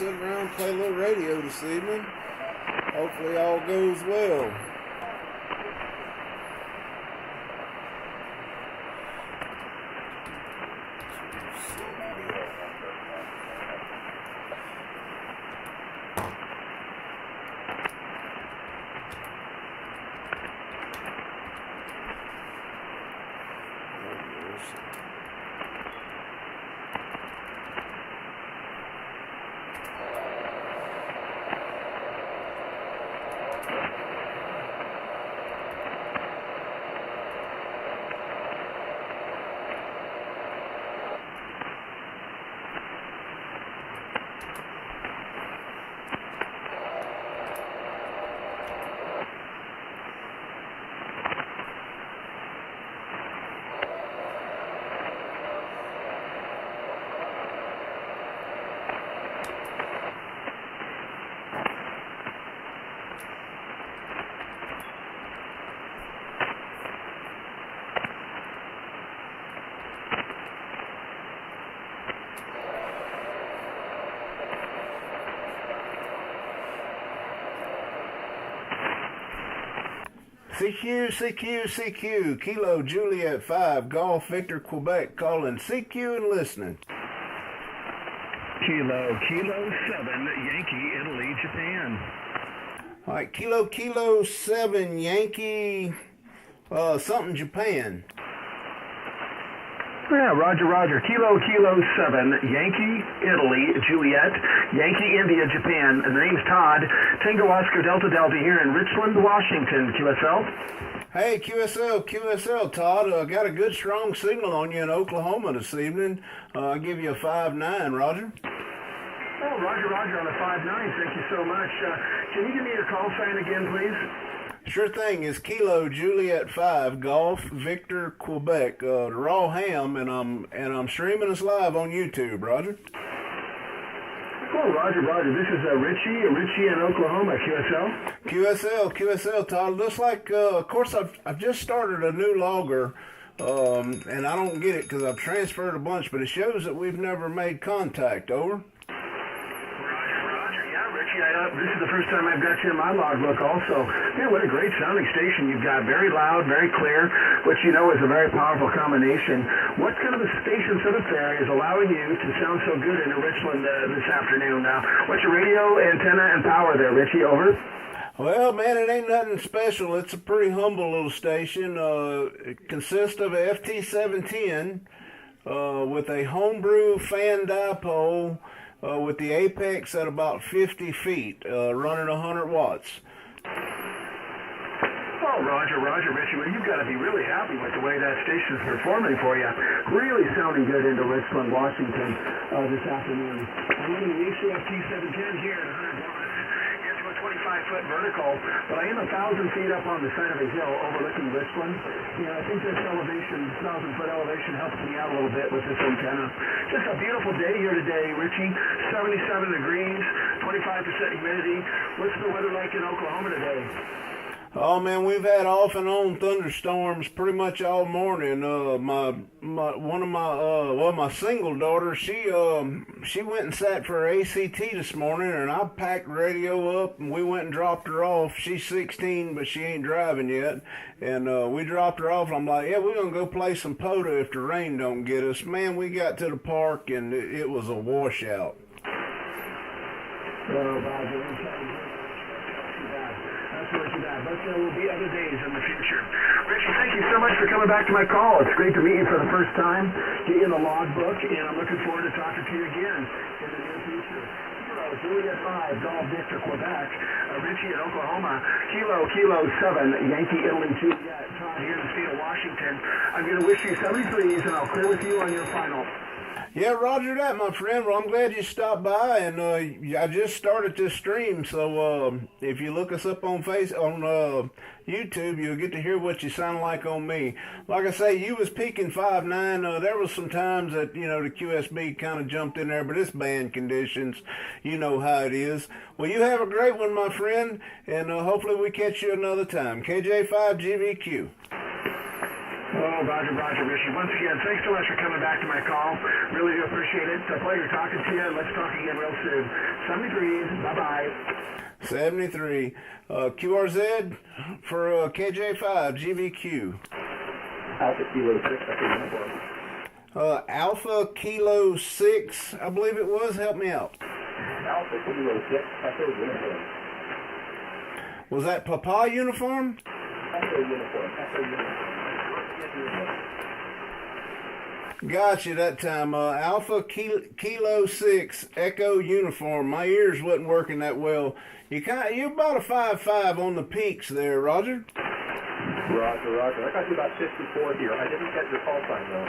sit around and play a little radio this evening. Hopefully all goes well. CQ, Kilo Juliet 5, Golf Victor Quebec, calling CQ and listening. Kilo 7, Yankee, Italy, Japan. All right, Kilo 7, Yankee, something Japan. Yeah, Roger. Kilo 7, Yankee, Italy, Juliet, Yankee, India, Japan. The name's Todd. Tango Oscar Delta here in Richland, Washington. QSL? Hey, QSL, Todd. Got a good, strong signal on you in Oklahoma this evening. I'll give you a 5-9, Roger. Oh, Roger on the 5-9. Thank you so much. Can you give me your call sign again, please? Sure thing. It's Kilo Juliet 5, Golf Victor Quebec, the raw ham, and I'm streaming us live on YouTube, Roger. Oh, Roger. This is Richie in Oklahoma, QSL, Todd. Looks like, of course, I've just started a new logger, and I don't get it because I've transferred a bunch, but it shows that we've never made contact. Over. This is the first time I've got you in my logbook also. Man, what a great sounding station you've got. Very loud, very clear, which you know is a very powerful combination. What kind of a station setup there is allowing you to sound so good in Richland this afternoon? What's your radio, antenna, and power there, Richie? Over. Well, man, it ain't nothing special. It's a pretty humble little station. It consists of a FT710 with a homebrew fan dipole with the apex at about 50 feet, running 100 watts. Oh, Roger, Richie. Well, you've got to be really happy with the way that station's performing for you. Really sounding good into Richland, Washington this afternoon. I'm running the ACF T710 here at 100 watts. 25-foot vertical, but I am 1,000 feet up on the side of a hill overlooking Richland. I think this elevation, 1,000-foot elevation, helps me out a little bit with this antenna. Just a beautiful day here today, Richie. 77 degrees, 25% humidity. What's the weather like in Oklahoma today? Oh man, we've had off and on thunderstorms pretty much all morning. My single daughter, she went and sat for her ACT this morning, and I packed radio up and we went and dropped her off. She's 16, but she ain't driving yet, and we dropped her off. And I'm like, yeah, we're gonna go play some POTA if the rain don't get us. Man, we got to the park and it was a washout. But there will be other days in the future. Richie, thank you so much for coming back to my call. It's great to meet you for the first time. Get you in the logbook, and I'm looking forward to talking to you again in the near future. Juliet 5, Golf Victor Quebec, Richie in Oklahoma, Kilo 7, Yankee Italy Juliet, Todd here in the state of Washington. I'm going to wish you 73s, and I'll clear with you on your final. Yeah, roger that, my friend. Well, I'm glad you stopped by, and I just started this stream, so if you look us up on YouTube, you'll get to hear what you sound like on me. Like I say, you was peaking 5'9". There was some times that, the QSB kind of jumped in there, but it's band conditions. You know how it is. Well, you have a great one, my friend, and hopefully we catch you another time. KJ5 GVQ. Roger, Richie. Once again, thanks so much for coming back to my call. Really do appreciate it. It's a pleasure talking to you. Let's talk again real soon. 73s. Bye-bye. 73. QRZ for KJ5 GVQ. Alpha Kilo 6, that's a uniform. Alpha Kilo 6, I believe it was. Help me out. Alpha Kilo 6, that's a uniform. Was that Papa uniform? That's a uniform. Gotcha that time. Alpha Kilo 6 Echo uniform. My ears wasn't working that well. You about a 5.5 on the peaks there, Roger. Roger. I got you about 54 here. I didn't get your call sign though.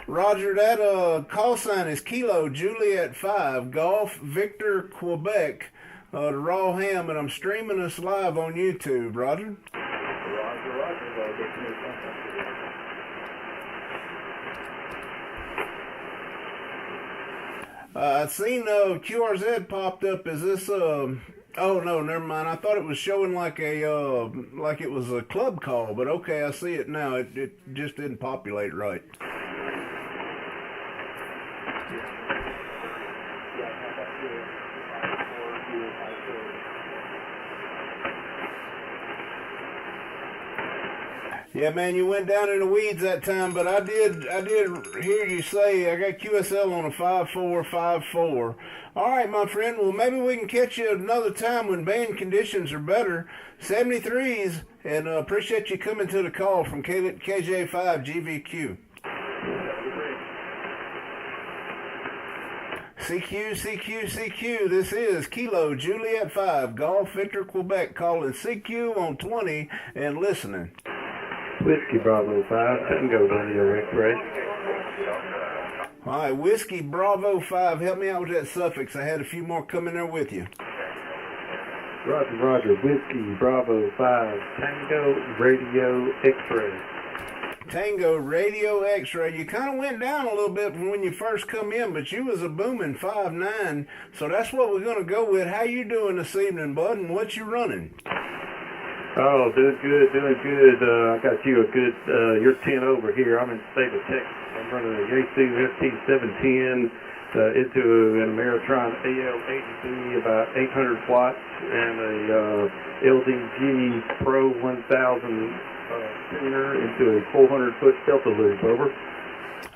Roger, that call sign is Kilo Juliet 5 Golf Victor Quebec the Raw Ham, and I'm streaming us live on YouTube. Roger. Roger. Well, get to me something. I seen QRZ popped up. Is this oh no, never mind. I thought it was showing like it was a club call, but okay, I see it now. It just didn't populate right. Yeah, man, you went down in the weeds that time, but I did hear you say I got QSL on a 5.454. All right, my friend. Well, maybe we can catch you another time when band conditions are better. 73s, and appreciate you coming to the call from KJ5 GVQ. CQ. This is Kilo Juliet 5 Golf Victor Quebec calling CQ on 20 and listening. Whiskey Bravo 5, Tango Radio X-Ray. All right, Whiskey Bravo 5, help me out with that suffix. I had a few more coming there with you. Roger. Whiskey Bravo 5, Tango Radio X-Ray. Tango Radio X-Ray. You kind of went down a little bit from when you first come in, but you was a booming 5.9, so that's what we're going to go with. How you doing this evening, bud, and what you running? Oh, doing good. I got you a good, you're 10 over here. I'm in the state of Texas. I'm running a Yaesu FT710 into an Ameritron AL83, about 800 watts, and a LDG Pro 1000 tuner into a 400-foot Delta loop. Over.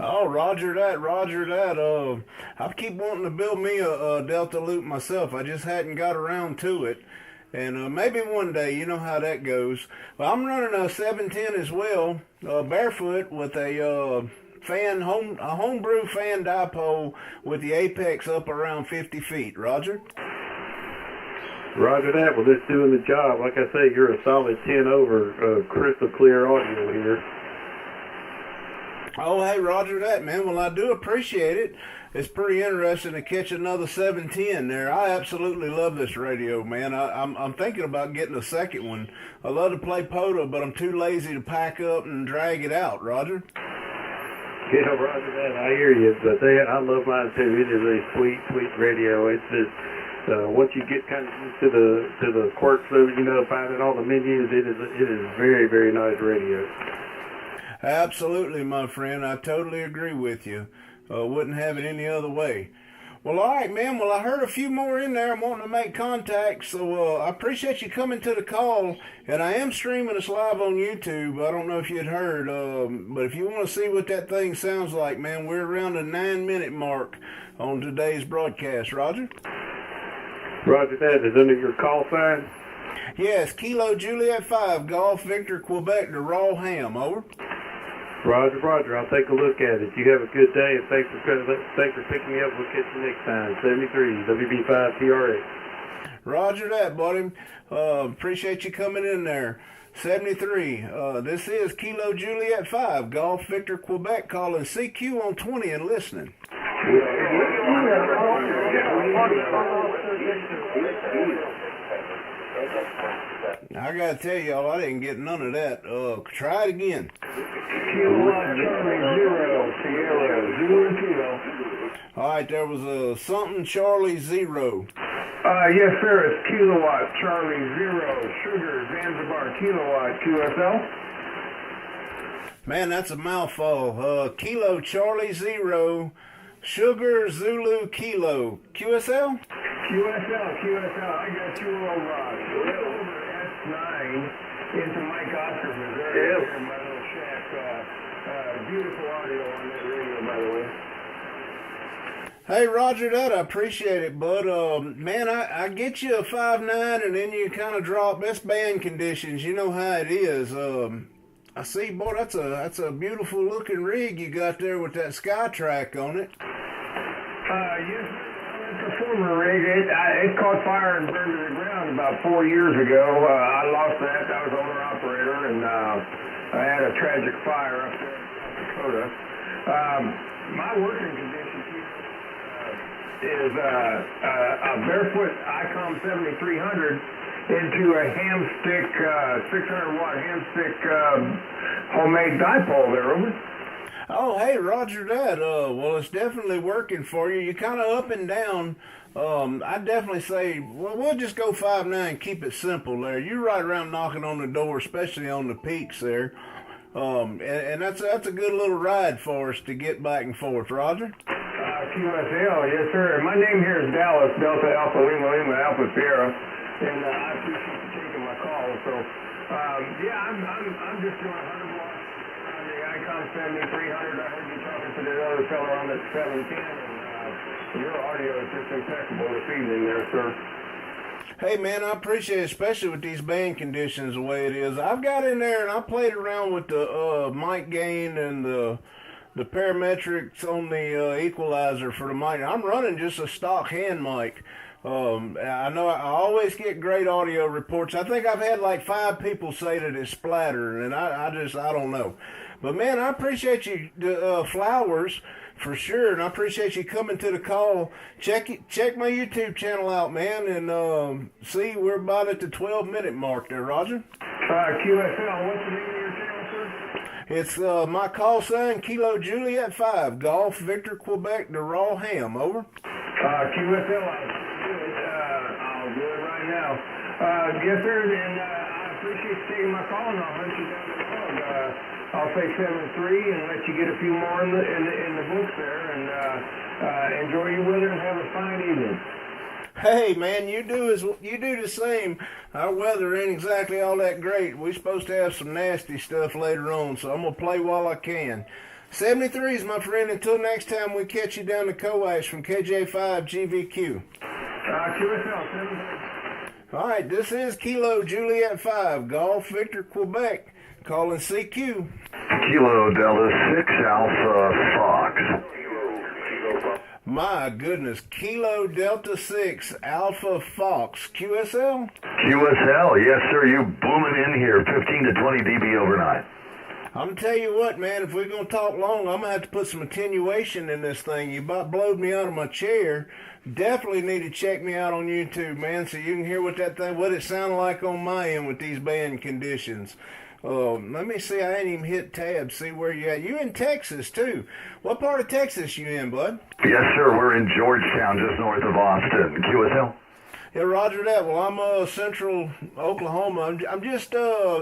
Oh, roger that. I keep wanting to build me a Delta loop myself. I just hadn't got around to it. And maybe one day, you know how that goes. Well, I'm running a 710 as well, barefoot with a homebrew fan dipole with the apex up around 50 feet. Roger? Roger that. Well, that's doing the job. Like I say, you're a solid 10 over, crystal clear audio here. Oh, hey, roger that, man. Well, I do appreciate it. It's pretty interesting to catch another 710 there. I absolutely love this radio, man. I'm thinking about getting a second one. I love to play POTA, but I'm too lazy to pack up and drag it out. Roger? Yeah, roger that. I hear you. But I love mine too. It is a sweet radio. It's just once you get kind of used to the quirks of it, finding all the menus, it is very, very nice radio. Absolutely, my friend. I totally agree with you. Wouldn't have it any other way. Well, all right, man. Well, I heard a few more in there. I'm wanting to make contact, so I appreciate you coming to the call. And I am streaming us live on YouTube. I don't know if you'd heard, but if you want to see what that thing sounds like, man, we're around the 9-minute mark on today's broadcast. Roger? Roger that. Is under your call sign? Yes, Kilo Juliet 5, Golf Victor Quebec, the Raw Ham. Over. Roger. I'll take a look at it. You have a good day, and thanks for picking me up. We'll catch you next time. 73 WB5 TRX. Roger that, buddy. Appreciate you coming in there. 73. This is Kilo Juliet 5, Golf Victor Quebec, calling CQ on 20 and listening. I gotta tell y'all, I didn't get none of that. Try it again. All right, there was a something Charlie 0. Yes, sir. It's Kilowatt Charlie 0 Sugar Zanzibar Kilowatt QSL. Man, that's a mouthful. Kilo Charlie Zero, Sugar Zulu Kilo. QSL? QSL. I got you all over S9 into Mike Oscar, Missouri. Yeah. Here in my little shack. Beautiful audio on that radio, by the way. Hey, Roger that. I appreciate it, bud. Man, I get you a 5.9 and then you kind of drop. That's band conditions. You know how it is. I see, boy, that's a beautiful looking rig you got there with that SkyTrack on it. Yes, it's a former rig. It caught fire and burned to the ground about 4 years ago. I lost that. I was owner-operator, and I had a tragic fire up there in South Dakota. My working conditions here is a barefoot ICOM 7300 into a Hamstick 600-watt Hamstick homemade dipole there, over. Oh, hey, Roger that. Well, it's definitely working for you. You're kind of up and down. I'd definitely say, well, we'll just go 5.9, keep it simple there. You're right around knocking on the door, especially on the peaks there. And that's a good little ride for us to get back and forth, Roger. QSL, yes, sir. My name here is Dallas, Delta Alpha Lima Lima Alpha Sierra, and I appreciate you taking my call. So, yeah, I'm just doing 100 watts on the Icon 7300. I heard you talking to that other fella on that 710, and your audio is just impeccable this evening there, sir. Hey, man, I appreciate it, especially with these band conditions the way it is. I've got in there and I played around with the mic gain and the parametrics on the equalizer for the mic. I'm running just a stock hand mic. I know I always get great audio reports. I think I've had like 5 people say that it's splattered, and I don't know. But man, I appreciate you, Flowers, for sure, and I appreciate you coming to the call. Check my YouTube channel out, man, and see, we're about at the 12-minute mark there, Roger. QSL, what's the name of your channel, sir? It's my call sign, Kilo Juliet 5, Golf Victor Quebec, the raw ham, over. QSL, I'll do it right now. Yes, sir, and I appreciate you taking my call, and I'll hunt you down the log. I'll say 7-3 and let you get a few more in the books there, and enjoy your weather and have a fine evening. Hey, man, you do the same. Our weather ain't exactly all that great. We're supposed to have some nasty stuff later on, so I'm going to play while I can. 73s, my friend. Until next time we catch you down the Coash from KJ5 GVQ. QSL, 7. All right, this is Kilo Juliet 5, Golf Victor Quebec, calling CQ. Kilo Delta 6 Alpha Fox. My goodness, Kilo Delta 6 Alpha Fox, QSL? QSL, yes sir, you booming in here, 15 to 20 dB overnight. I'm going to tell you what, man, if we're going to talk long, I'm going to have to put some attenuation in this thing. You about blowed me out of my chair. Definitely need to check me out on YouTube, man, so you can hear what it sounded like on my end with these band conditions. Let me see, I ain't even hit tab, see where you at. You in Texas, too. What part of Texas you in, bud? Yes sir, we're in Georgetown, just north of Austin. QSL? Yeah, roger that. Well, I'm central Oklahoma. I'm just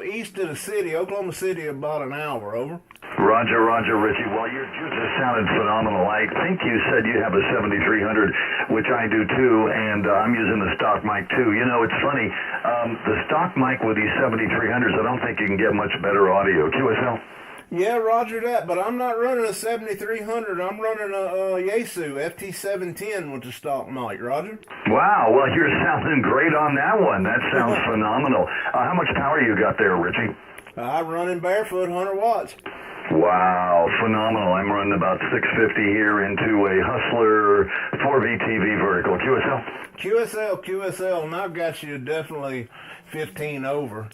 east of the city, Oklahoma City, about an hour, over. Roger, Richie. Well, you just sounded phenomenal. I think you said you have a 7300, which I do too, and I'm using the stock mic too. You know, it's funny. The stock mic with these 7300s, I don't think you can get much better audio. QSL? Yeah, roger that, but I'm not running a 7300. I'm running a Yaesu FT710 with the stock mic, Roger. Wow, well, you're sounding great on that one. That sounds phenomenal. How much power you got there, Richie? I run in barefoot, 100 watts. Wow, phenomenal. I'm running about 650 here into a Hustler 4VTV vertical. QSL, and I've got you definitely 15 over.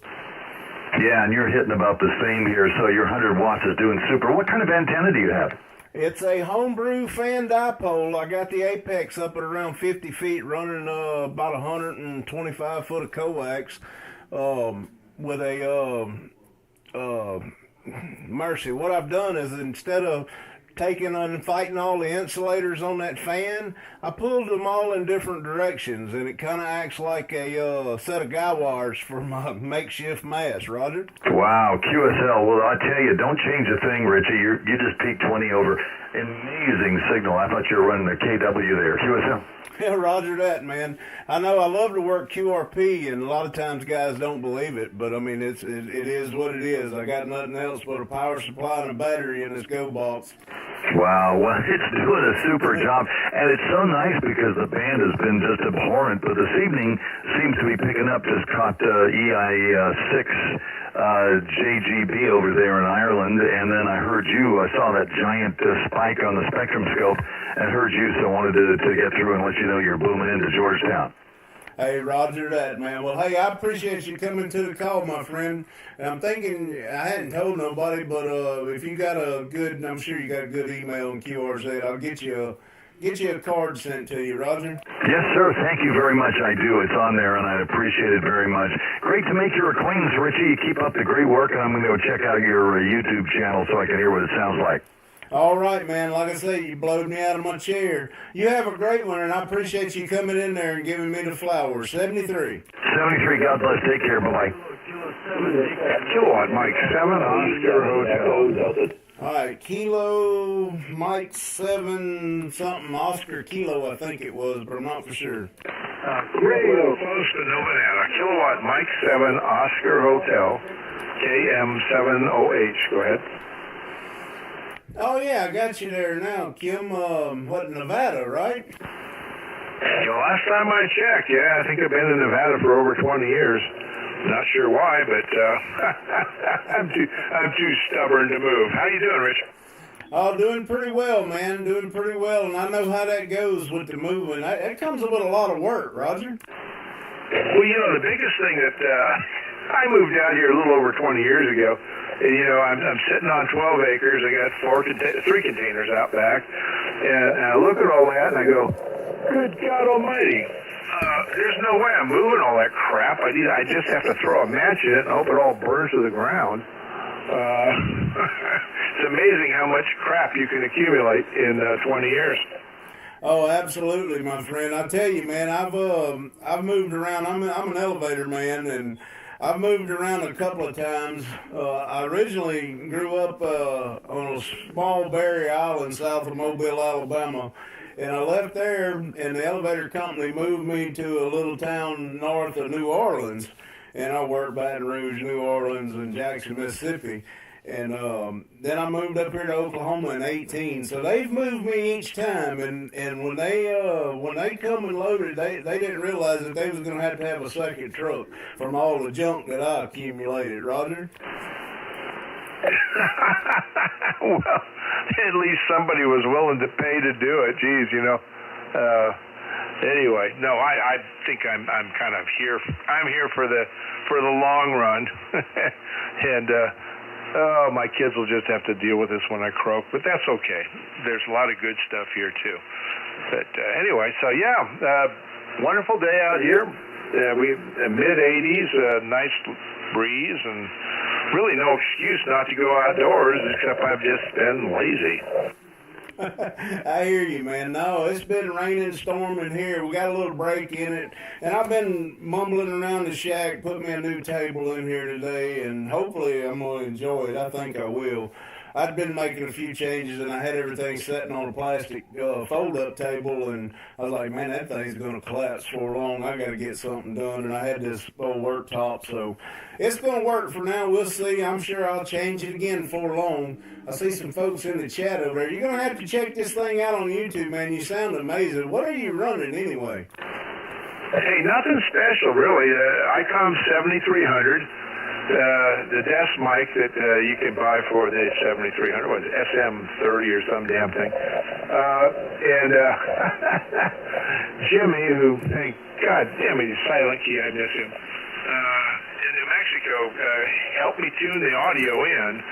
Yeah, and you're hitting about the same here, so your 100 watts is doing super. What kind of antenna do you have? It's a homebrew fan dipole. I got the apex up at around 50 feet, running about 125 foot of coax with a Mercy. What I've done is instead of taking and fighting all the insulators on that fan, I pulled them all in different directions, and it kind of acts like a set of guy wires for my makeshift mast, Roger. Wow, QSL. Well, I tell you, don't change a thing, Richie. You just peaked 20 over. Amazing signal. I thought you were running the KW there. QSL. Yeah, Roger that, man. I know I love to work QRP, and a lot of times guys don't believe it, but I mean, it is what it is. I got nothing else but a power supply and a battery in this Go Box. Wow, well, it's doing a super job, and it's so nice because the band has been just abhorrent, but this evening seems to be picking up. Just caught EI6 JGB over there in Ireland, and then I heard you. I saw that giant spike on the spectrum scope and heard you, so I wanted to get through and let you know you're booming into Georgetown. Hey, Roger that, man. Well, hey, I appreciate you coming to the call, my friend. And I'm thinking, I hadn't told nobody, but if you got a good, I'm sure you got a good email in QRZ, I'll get you a card sent to you, Roger. Yes, sir. Thank you very much. I do. It's on there, and I appreciate it very much. Great to make your acquaintance, Richie. You keep up the great work, and I'm going to go check out your YouTube channel so I can hear what it sounds like. All right, man. Like I say, you blowed me out of my chair. You have a great one, and I appreciate you coming in there and giving me the flowers. 73. 73. God bless. Take care. Bye-bye. Kilowatt Mike 7 Oscar Hotel. All right, Kilo Mike 7 something Oscar Kilo, I think it was, but I'm not for sure. Radio Post to Novana. Kilowatt Mike 7 Oscar Hotel. KM70H. Go ahead. Oh, yeah, I got you there now, Kim. Nevada, right? Last time I checked, yeah, I think I've been in Nevada for over 20 years. Not sure why, but I'm too stubborn to move. How you doing, Rich? Oh, doing pretty well, man. Doing pretty well, and I know how that goes with the moving. That comes with a lot of work, Roger. Well, the biggest thing that I moved out here a little over 20 years ago. And, I'm sitting on 12 acres. I got 3 containers out back. And I look at all that and I go, good God almighty. There's no way I'm moving all that crap. I just have to throw a match in it and hope it all burns to the ground. It's amazing how much crap you can accumulate in 20 years. Oh, absolutely, my friend. I tell you, man, I've moved around. I'm an elevator man, and I've moved around a couple of times. I originally grew up on a small barrier island south of Mobile, Alabama, and I left there, and the elevator company moved me to a little town north of New Orleans, and I worked Baton Rouge, New Orleans, and Jackson, Mississippi. And then I moved up here to Oklahoma in 18. So they've moved me each time. And when they come and loaded, they didn't realize that they was going to have a second truck from all the junk that I accumulated. Roger? Well, at least somebody was willing to pay to do it. Geez, anyway, no, I think I'm kind of here. I'm here for the long run, and. Oh, my kids will just have to deal with this when I croak, but that's okay. There's a lot of good stuff here, too. But anyway, so yeah, wonderful day out here. We mid-80s, nice breeze, and really no excuse not to go outdoors, except I've just been lazy. I hear you, man. No, it's been raining, storming here. We got a little break in it. And I've been mumbling around the shack, put me a new table in here today, and hopefully I'm going to enjoy it. I think I will. I'd been making a few changes, and I had everything sitting on a plastic fold-up table, and I was like, man, that thing's going to collapse for long. I got to get something done, and I had this old worktop, so it's going to work for now. We'll see. I'm sure I'll change it again before long. I see some folks in the chat over there. You're going to have to check this thing out on YouTube, man. You sound amazing. What are you running anyway? Hey, nothing special, really. ICOM 7300. The desk mic that you can buy for the 7300 was SM30 or some damn thing. And Jimmy, who, hey, God damn it, he's silent key, I miss him, in New Mexico, helped me tune the audio in,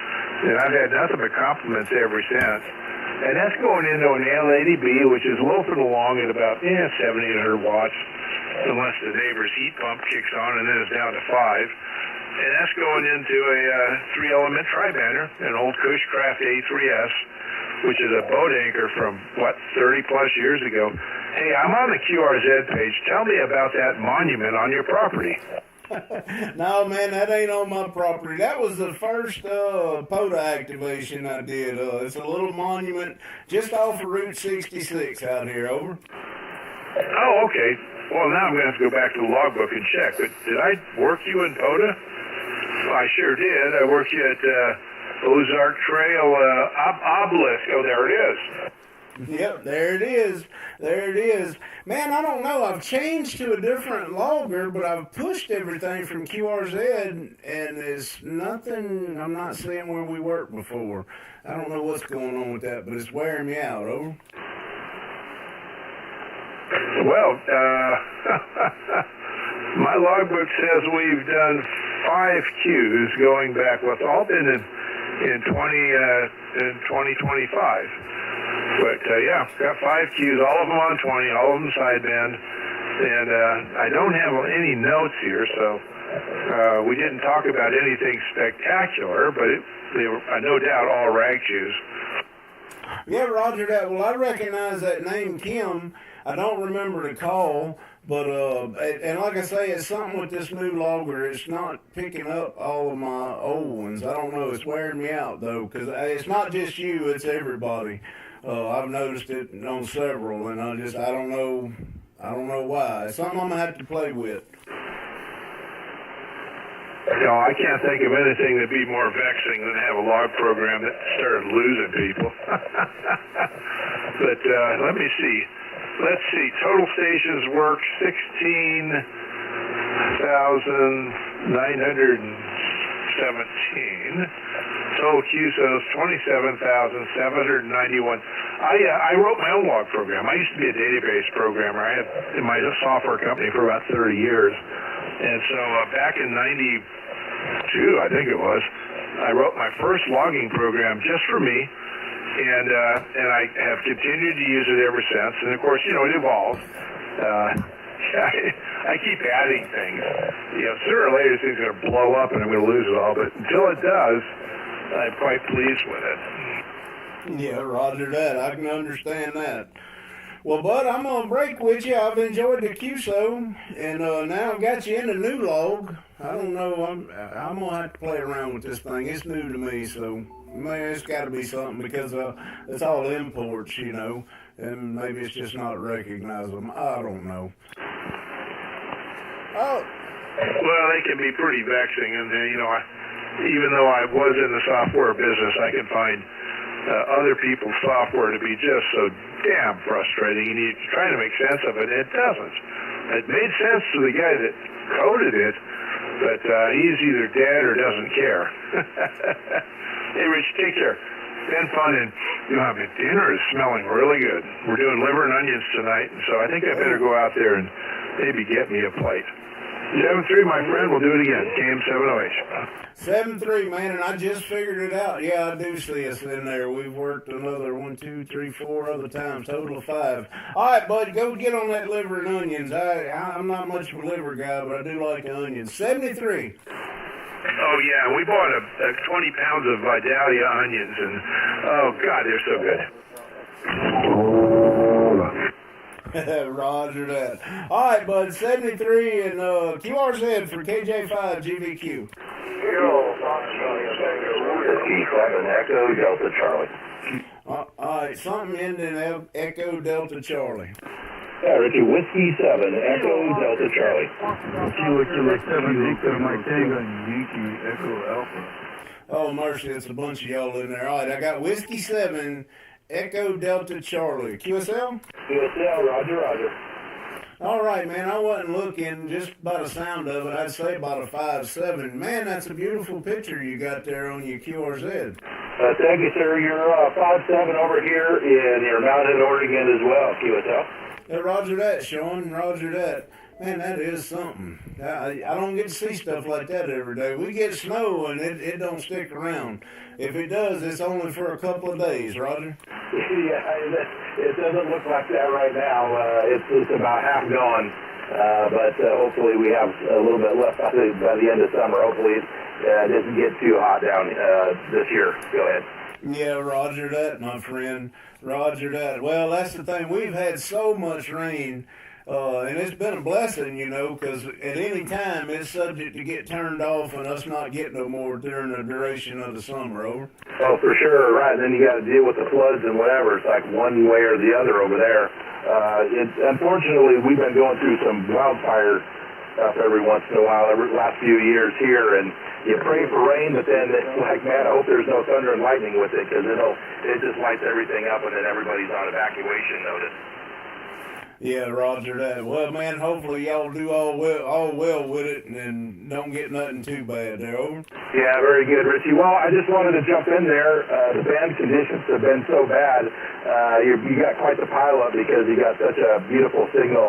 and I've had nothing but compliments ever since. And that's going into an L80B, which is loafing along at about 7,800 watts, unless the neighbor's heat pump kicks on, and then it's down to 5. And that's going into a 3-element tri-banner, an old Cushcraft A3S, which is a boat anchor from, 30-plus years ago. Hey, I'm on the QRZ page. Tell me about that monument on your property. No, man, that ain't on my property. That was the first POTA activation I did. It's a little monument just off of Route 66 out here, over. Oh, okay. Well, now I'm going to have to go back to the logbook and check. But did I work you in POTA? Well, I sure did. I worked you at Ozark Trail Obelisk. Oh, there it is. Yep, there it is. There it is. Man, I don't know. I've changed to a different logger, but I've pushed everything from QRZ, and there's nothing. I'm not seeing where we worked before. I don't know what's going on with that, but it's wearing me out, over. Well, my logbook says we've done 5 Qs going back. Well, it's all been in 2025. But, yeah, got 5 Qs, all of them on 20, all of them sideband. And I don't have any notes here, so we didn't talk about anything spectacular, but they were, no doubt, all rag shoes. Yeah, Roger that. Well, I recognize that name, Kim. I don't remember the call, but, and like I say, it's something with this new logger. It's not picking up all of my old ones. I don't know. It's wearing me out, though, because it's not just you, it's everybody. I've noticed it on several, and I don't know why. It's something I'm going to have to play with. No, I can't think of anything that'd be more vexing than to have a log program that started losing people. But let me see. Let's see. Total stations work 16,917. Total QSOs 27,791. I wrote my own log program. I used to be a database programmer. I had in my software company for about 30 years. And so back in 92, I think it was, I wrote my first logging program just for me, and I have continued to use it ever since. And of course, it evolves. I keep adding things. Sooner or later, things are going to blow up, and I'm going to lose it all. But until it does, I'm quite pleased with it. Yeah, Roger that. I can understand that. Well, Bud, I'm going to break with you. I've enjoyed the QSO, and now I've got you in the new log. I don't know. I'm going to have to play around with this thing. It's new to me, so man, it's got to be something because it's all imports, and maybe it's just not recognizable. I don't know. Oh. Well, they can be pretty vexing, and, even though I was in the software business, I can find other people's software to be just so damn frustrating, and you're trying to make sense of it, and it doesn't. It made sense to the guy that coded it, but he's either dead or doesn't care. Hey, Rich, take care. Been fun, and dinner is smelling really good. We're doing liver and onions tonight, and so I think I better go out there and maybe get me a plate. 7-3, my friend. We'll do it again. KM 708. 7-3, man, and I just figured it out. Yeah, I do see us in there. We've worked another 1, 2, 3, 4 other times, total of 5. All right, bud, go get on that liver and onions. I'm not much of a liver guy, but I do like the onions. 73. Oh, yeah, we bought 20 pounds of Vidalia onions, and, oh, God, they're so good. Roger that. All right, bud, 73 and QRZ for KJ5 GVQ. E7 Echo Delta Charlie. All right, something ending in Echo Delta Charlie. Yeah, Richie, Whiskey 7 Echo Delta Charlie. Kilo 7 Victor Mike Tango Yankee Echo Alpha. Oh, mercy, it's a bunch of y'all in there. All right, I got Whiskey 7 Echo Delta Charlie. QSL? QSL, Roger. All right, man, I wasn't looking just by the sound of it. I'd say about a 5.7. Man, that's a beautiful picture you got there on your QRZ. Thank you, sir. You're 5.7 over here in your Mountain, Oregon as well, QSL. Yeah, roger that, Sean. Roger that. Man, that is something. I don't get to see stuff like that every day. We get snow, and it don't stick around. If it does, it's only for a couple of days, Roger. Yeah, it doesn't look like that right now. It's about half gone, but hopefully we have a little bit left by the end of summer. Hopefully it doesn't get too hot down this year. Go ahead. Yeah, roger that, my friend. Roger that. Well, that's the thing. We've had so much rain, and it's been a blessing, you know, because at any time it's subject to get turned off and us not getting no more during the duration of the summer. Over. Oh, for sure, right. And then you got to deal with the floods and whatever. It's like one way or the other over there. Unfortunately, we've been going through some wildfire stuff every once in a while, every last few years here, and you pray for rain, but then it's like, man, I hope there's no thunder and lightning with it, because it just lights everything up, and then everybody's on evacuation notice. Yeah, roger that. Well, man, hopefully y'all do all well with it and don't get nothing too bad there. Over. Yeah, very good, Richie. Well, I just wanted to jump in there. The band conditions have been so bad. You got quite the pileup because you got such a beautiful signal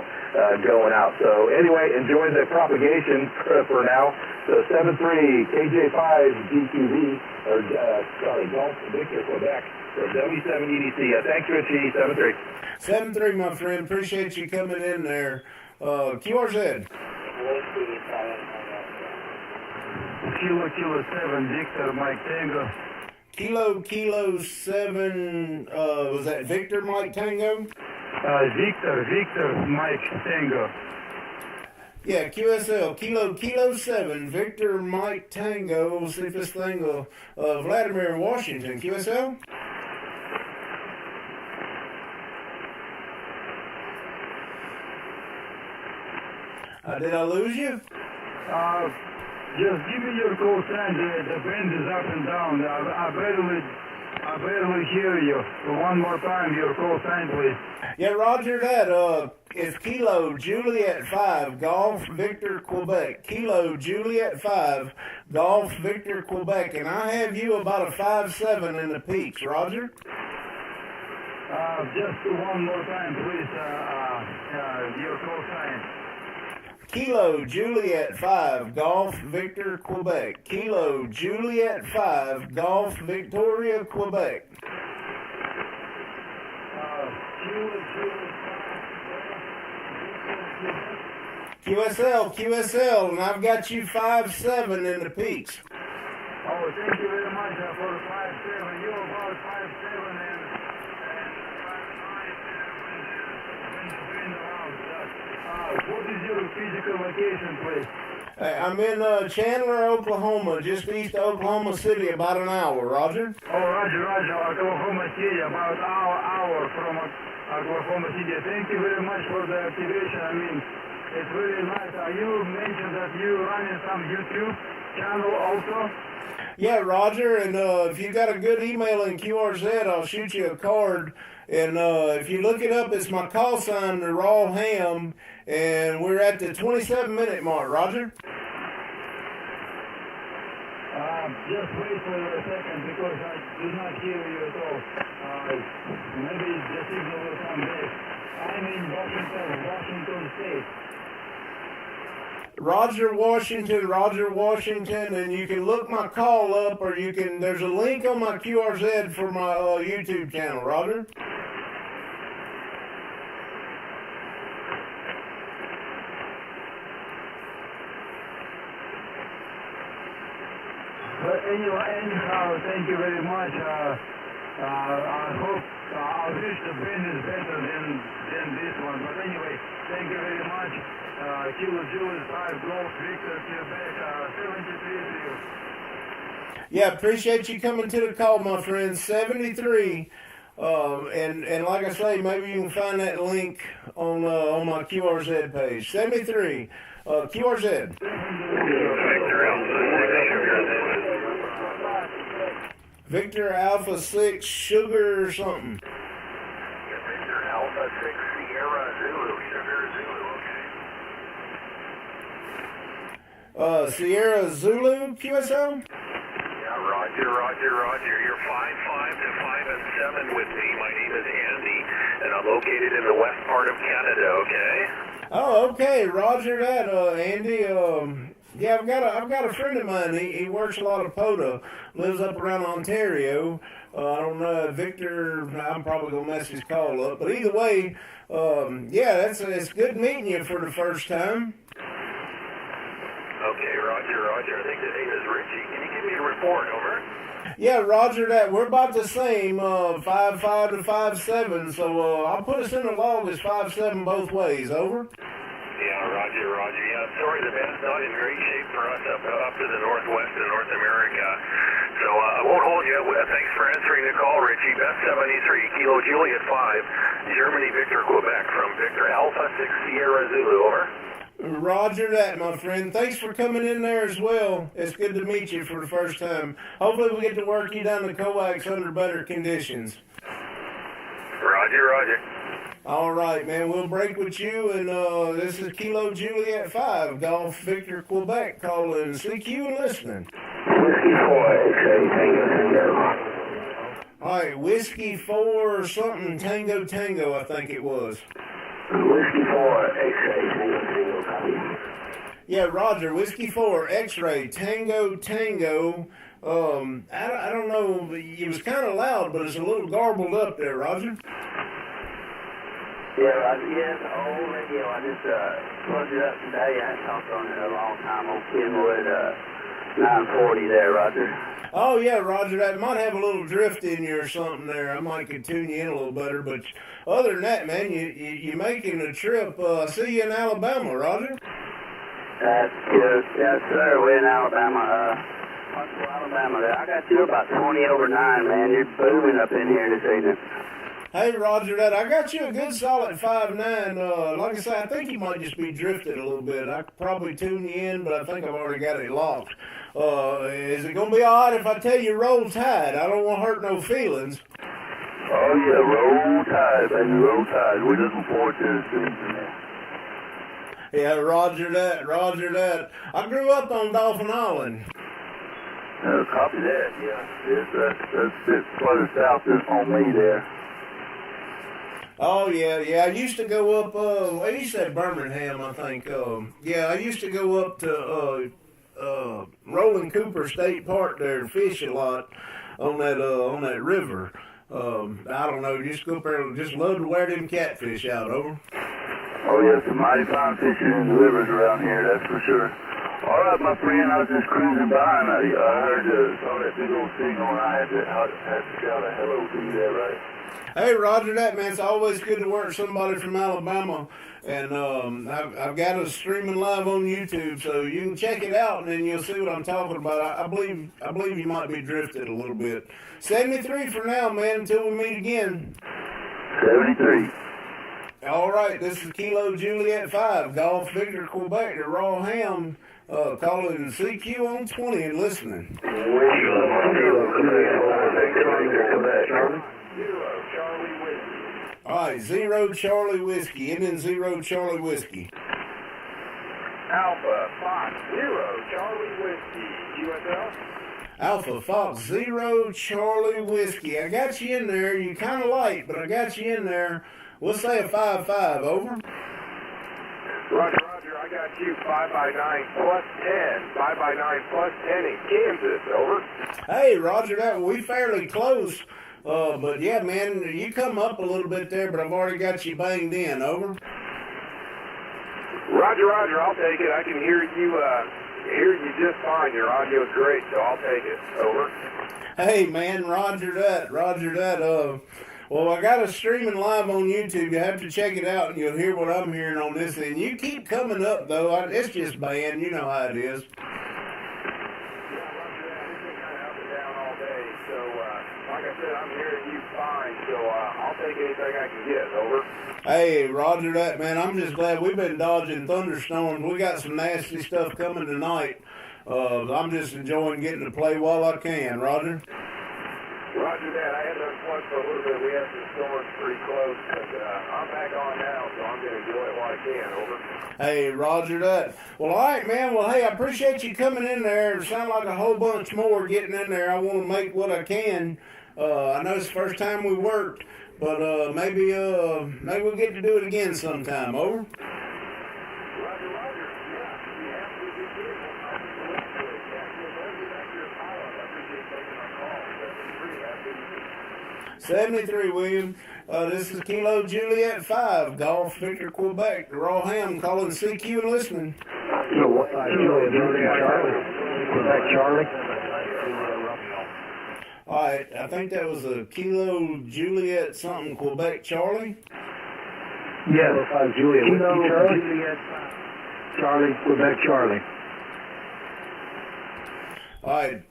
going out. So anyway, enjoy the propagation for now. So 7-3 KJ5 GQV, or Golf Victor Quebec. So W7 EDC. Thanks, Richie. 7-3. 7-3, my friend. Appreciate you coming in there. QRZ. Kilo 7, Victor, Mike Tango. Kilo 7, was that Victor Mike Tango? Victor, Mike Tango. Yeah, QSL, Kilo 7, Victor Mike Tango. We'll see if this thing will, Vladimir, Washington, QSL? Did I lose you? Just give me your call sign. The band is up and down. I barely hear you. One more time, your call sign, please. Yeah, roger that. It's Kilo Juliet 5, Golf Victor Quebec. Kilo Juliet 5, Golf Victor Quebec. And I have you about a 5-7 in the peaks, roger? Just one more time, please. Your call sign. Kilo Juliet 5, Golf Victor Quebec. Kilo Juliet 5, Golf Victoria Quebec. QSL, and I've got you 5-7 in the peaks. Oh, thank you very much for 5-7. You're about 5-7 and 5-9 what is your physical location, please? I'm in Chandler, Oklahoma, just east of Oklahoma City, about an hour, roger? Oh, roger. Oklahoma City, about an hour from Oklahoma City. Thank you very much for the activation. I mean, it's really nice. You mentioned that you running some YouTube channel also? Yeah, roger, and if you got a good email in QRZ, I'll shoot you a card. And if you look it up, it's my call sign, the Raw Ham, and we're at the 27-minute mark, roger? Just wait for a second because I do not hear you at all. Maybe the signal will come back. I'm in Washington State. Roger, Washington, and you can look my call up, or there's a link on my QRZ for my YouTube channel, roger? But anyhow, thank you very much. I hope I wish the band is better than this one. But anyway, thank you very much. Kilo Julius 5 Golf Victor Quebec 73 to you. Yeah, appreciate you coming to the call, my friend. 73. And like I say, maybe you can find that link on my QRZ page. 73. QRZ. Victor Alpha 6 Sugar or something. Victor Alpha 6 Sierra Zulu, Sugar Zulu, okay. Sierra Zulu, QSL? Yeah, Roger. You're 5-5 to 5-7 with me. My name is Andy, and I'm located in the west part of Canada, okay? Oh, okay. Roger that, Andy. Yeah, I've got a friend of mine. He works a lot of POTA, lives up around Ontario. I don't know, Victor. I'm probably gonna mess his call up, but either way, yeah, it's good meeting you for the first time. Okay, Roger. I think the name is Richie. Can you give me a report? Over. Yeah, roger that. We're about the same, 5'5" to 5'7", so I'll put us in the log as 5'7" both ways, over. Yeah, roger. Yeah, sorry, the band's not in great shape for us up to the northwest of North America. So I won't hold you. Thanks for answering the call, Richie. Best 73, Kilo Juliet 5, Germany, Victor, Quebec, from Victor Alpha 6 Sierra Zulu, over. Roger that, my friend. Thanks for coming in there as well. It's good to meet you for the first time. Hopefully we get to work you down the coax under better conditions. Roger. All right, man. We'll break with you, and this is Kilo Juliet 5, Golf Victor, Quebec, calling CQ and listening. Whiskey 4, X-ray, Tango. All right, Whiskey 4 something, Tango, I think it was. Whiskey 4, X-ray, Tango, copy. Yeah, roger. Whiskey 4, X-ray, Tango. I don't know. It was kind of loud, but it's a little garbled up there, Roger. Yeah, Roger. Yeah, it's an old radio. I just plugged it up today. I hadn't talked on it in a long time. Old Kenwood 940 there, Roger. Oh, yeah, Roger. That might have a little drift in you or something there. I might could tune you in a little better. But other than that, man, you making a trip. See you in Alabama, Roger. That's good. Yes, sir. We're in Alabama. Huntsville, Alabama. There. I got you about 20 over 9, man. You're booming up in here this evening. Hey, Roger, that I got you a good solid 5'9". Like I said, I think you might just be drifted a little bit. I could probably tune you in, but I think I've already got it locked. Is it going to be all right if I tell you roll tide? I don't want to hurt no feelings. Oh, yeah, roll tide, baby, roll tide. We're looking forward to this season, man. Yeah, roger that. I grew up on Dolphin Island. Copy that, yeah. Yes, that's further south on me there. Oh, yeah. I used to go up, well, you said Birmingham, I think. Yeah, I used to go up to Roland Cooper State Park there and fish a lot on that river. I don't know, just go up there and just love to wear them catfish out, over. Oh, yes, some mighty fine fishing in the rivers around here, that's for sure. All right, my friend, I was just cruising by, and I heard, saw that big old signal, and I had to shout a hello to you there, right? Hey, roger that, man. It's always good to work with somebody from Alabama. And I've got us streaming live on YouTube, so you can check it out, and then you'll see what I'm talking about. I believe you might be drifted a little bit. 73 for now, man, until we meet again. 73. All right, this is Kilo Juliet 5, Golf Victor, Quebec, the Raw Ham, calling CQ on 20 and listening. All right, 0 Charlie Whiskey, and then 0 Charlie Whiskey. Alpha Fox 0 Charlie Whiskey, USL. Alpha Fox 0 Charlie Whiskey. I got you in there. You're kind of light, but I got you in there. We'll say a 5-5, over. Roger, I got you 5x9 plus 10. 5x9 plus 10 in Kansas, over. Hey, Roger, that we fairly close. But yeah, man, you come up a little bit there, but I've already got you banged in, over. Roger, I'll take it. I can hear you just fine. Your audio's great, so I'll take it, over. Hey, man, roger that. Well, I got us streaming live on YouTube. You have to check it out, and you'll hear what I'm hearing on this end. You keep coming up, though. It's just band. You know how it is. Like I said, I'm hearing you fine, so I'll take anything I can get, over. Hey, roger that, man. I'm just glad we've been dodging thunderstorms. We got some nasty stuff coming tonight. I'm just enjoying getting to play while I can, Roger. Roger that. I had to unplug for a little bit. We had some storms pretty close, but I'm back on now, so I'm going to enjoy it while I can, over. Hey, roger that. Well, all right, man. Well, hey, I appreciate you coming in there. It sounds like a whole bunch more getting in there. I want to make what I can. I know it's the first time we worked, but maybe we'll get to do it again sometime, over. Roger. Yeah, we have to do it. I appreciate taking our call. 73, William. This is Kilo Juliet 5, Golf Victor, Quebec, the Raw Ham, calling CQ and listening. Kilo Juliet Charlie. Quebec Charlie. All right, I think that was a Kilo Juliet something Quebec Charlie. Yes. Juliet, Kilo Whiskey Charlie. Juliet Charlie, Quebec Charlie. All right,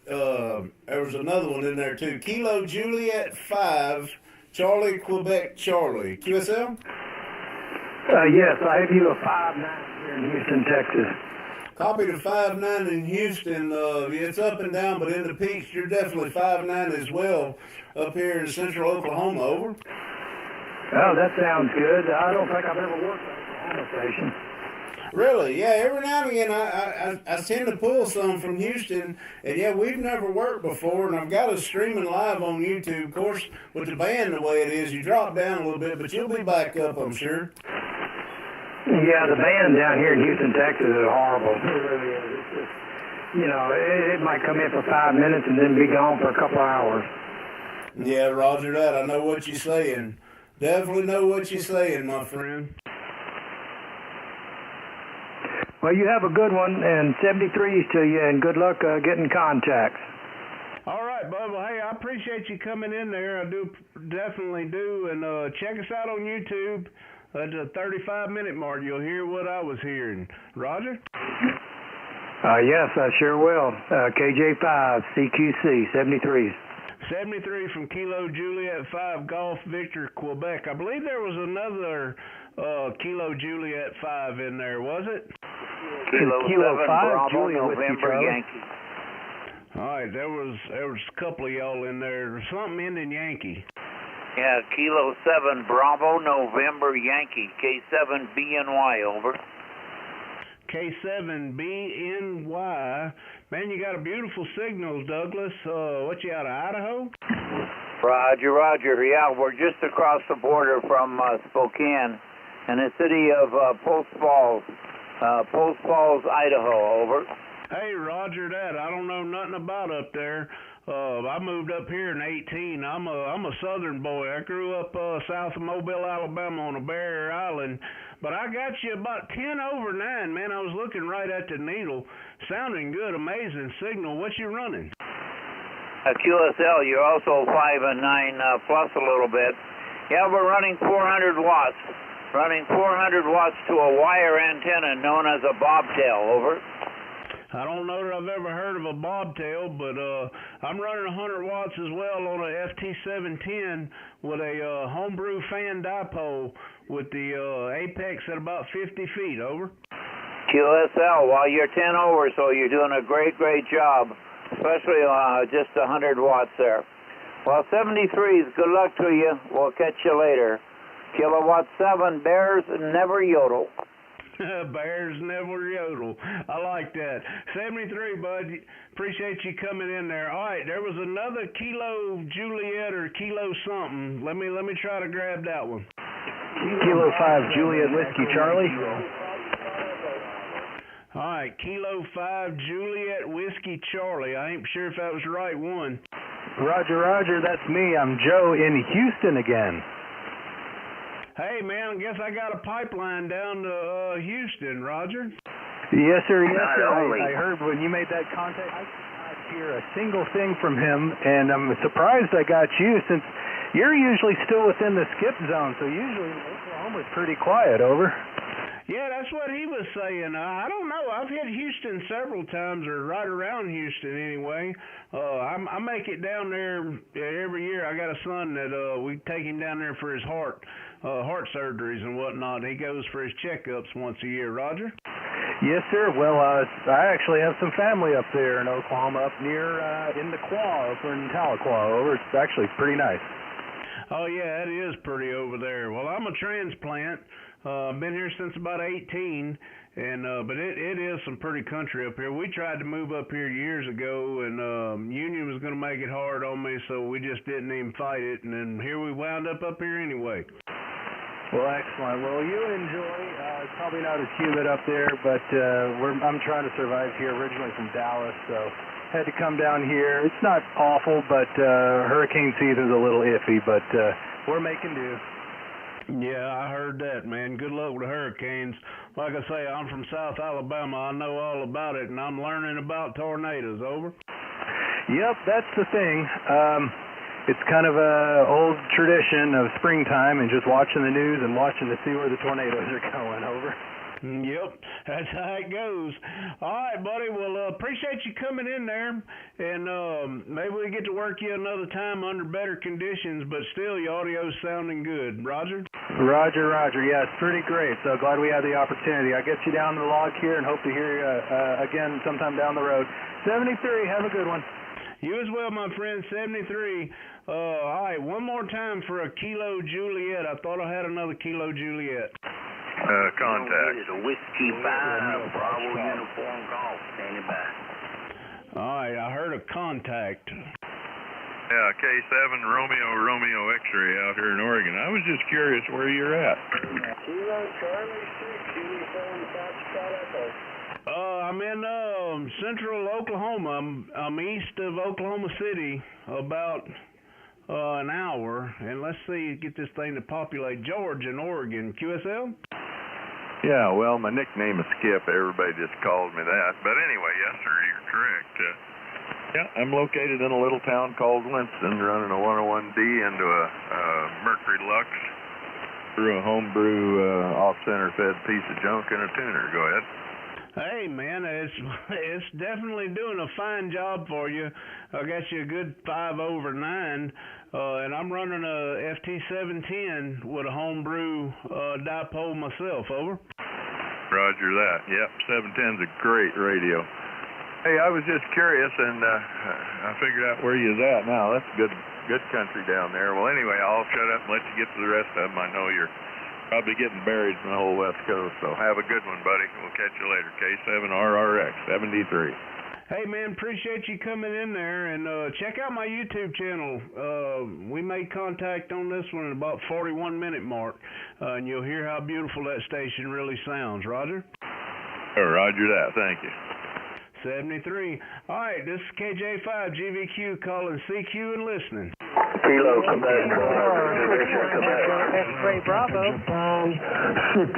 there was another one in there too. Kilo Juliet 5 Charlie Quebec Charlie. QSL? Yes, I have you a 5-9 here in Houston, Texas. Copy to 5'9" in Houston. It's up and down, but in the peaks, you're definitely 5'9" as well up here in central Oklahoma. Over. Oh, that sounds good. I don't think I've ever worked at an Oklahoma station. Really? Yeah, every now and again I tend to pull some from Houston, and yeah, we've never worked before, and I've got us streaming live on YouTube. Of course, with the band the way it is, you drop down a little bit, but you'll be back up, I'm sure. Yeah, the band down here in Houston, Texas is horrible. It really is. It's just, you know, it might come in for 5 minutes and then be gone for a couple of hours. Yeah, roger that. I know what you're saying. Definitely know what you're saying, my friend. Well, you have a good one, and 73s to you, and good luck getting contacts. All right, Bubba. Hey, I appreciate you coming in there. I do, definitely do. And check us out on YouTube. At the 35-minute mark, you'll hear what I was hearing. Roger? Yes, I sure will. KJ5, CQC, 73s. 73 from Kilo Juliet 5 Golf Victor, Quebec. I believe there was another Kilo Juliet 5 in there, was it? Kilo 7 Bravo Juliet November Yankee. All right, there was a couple of y'all in there. Something ending Yankee. Yeah, Kilo 7 Bravo November Yankee. K7BNY, over. K7BNY. Man, you got a beautiful signal, Douglas. What, you out of Idaho? Roger, roger. Yeah, we're just across the border from Spokane in the city of Post Falls, Idaho, over. Hey, roger that. I don't know nothing about up there. I moved up here in 18. I'm a southern boy. I grew up south of Mobile, Alabama on a barrier island. But I got you about 10 over 9, man. I was looking right at the needle. Sounding good, amazing signal. What you running? QSL, you're also 5 and 9 plus a little bit. Yeah, we're running 400 watts. Running 400 watts to a wire antenna known as a bobtail, over. I don't know that I've ever heard of a bobtail, but I'm running 100 watts as well on a FT710 with a homebrew fan dipole with the apex at about 50 feet, over. QSL, well, you're 10 over, so you're doing a great, great job, especially just 100 watts there. Well, 73s, good luck to you. We'll catch you later. Kilowatt 7, Bears never yodel. Bears never yodel. I like that. 73, bud. Appreciate you coming in there. All right, there was another Kilo Juliet or Kilo something. Let me try to grab that one. Kilo 5 Juliet Whiskey Charlie. All right, Kilo 5 Juliet Whiskey Charlie. I ain't sure if that was the right one. Roger, roger. That's me. I'm Joe in Houston again. Hey, man, I guess I got a pipeline down to Houston, Roger. Yes, sir. Yes, Not sir. only. I heard when you made that contact, I did not hear a single thing from him, and I'm surprised I got you since you're usually still within the skip zone, so usually Oklahoma's pretty quiet, over. Yeah, that's what he was saying. I don't know. I've hit Houston several times, or right around Houston anyway. I make it down there every year. I got a son that we take him down there for his heart surgeries and whatnot. He goes for his checkups once a year. Roger? Yes, sir. Well, I actually have some family up there in Oklahoma, up near in the Quah, over in Tahlequah. Over. It's actually pretty nice. Oh, yeah, it is pretty over there. Well, I'm a transplant. I've been here since about 18, and but it is some pretty country up here. We tried to move up here years ago, and Union was going to make it hard on me, so we just didn't even fight it, and then here we wound up here anyway. Well, excellent. Well, you enjoy. It's probably not as humid up there, but I'm trying to survive here, originally from Dallas, so had to come down here. It's not awful, but hurricane season's a little iffy, but we're making do. Yeah, I heard that, man. Good luck with the hurricanes. Like I say, I'm from South Alabama. I know all about it, and I'm learning about tornadoes. Over. Yep, that's the thing. It's kind of a old tradition of springtime and just watching the news and watching to see where the tornadoes are going. Over. Yep, that's how it goes. All right, buddy. Well, appreciate you coming in there, and maybe we get to work you another time under better conditions, but still, your audio's sounding good. Roger? Roger. Yeah, it's pretty great. So glad we had the opportunity. I'll get you down to the log here and hope to hear you again sometime down the road. 73, have a good one. You as well, my friend. 73. All right, one more time for a Kilo Juliet. I thought I had another Kilo Juliet. Contact. It's a Whiskey 5, Bravo Uniform Golf, standing by. All right, I heard a contact. Yeah, K7 Romeo X-ray out here in Oregon. I was just curious where you're at. Kilo Charlie 6, Uniform South Chicago. I'm in central Oklahoma. I'm east of Oklahoma City, about an hour. And let's see, get this thing to populate. George in Oregon. QSL? Yeah, well, my nickname is Skip. Everybody just calls me that. But anyway, yes, sir, you're correct. Yeah, I'm located in a little town called Winston, running a 101D into a Mercury Lux through a homebrew off-center fed piece of junk and a tuner. Go ahead. Hey, man, it's definitely doing a fine job for you. I got you a good 5 over 9, and I'm running a FT710 with a homebrew dipole myself. Over. Roger that. Yep, 710's a great radio. Hey, I was just curious, and I figured out where you's at now. That's good country down there. Well, anyway, I'll shut up and let you get to the rest of them. I know you're probably getting buried from the whole West Coast, so have a good one, buddy. We'll catch you later. K7RRX 73. Hey, man, appreciate you coming in there, and check out my YouTube channel. We made contact on this one at about 41-minute mark, and you'll hear how beautiful that station really sounds. Roger? Oh, roger that. Thank you. 73. All right, this is KJ5 GVQ calling CQ and listening. Kilo, Quebec, X-Ray Bravo. Japan 6,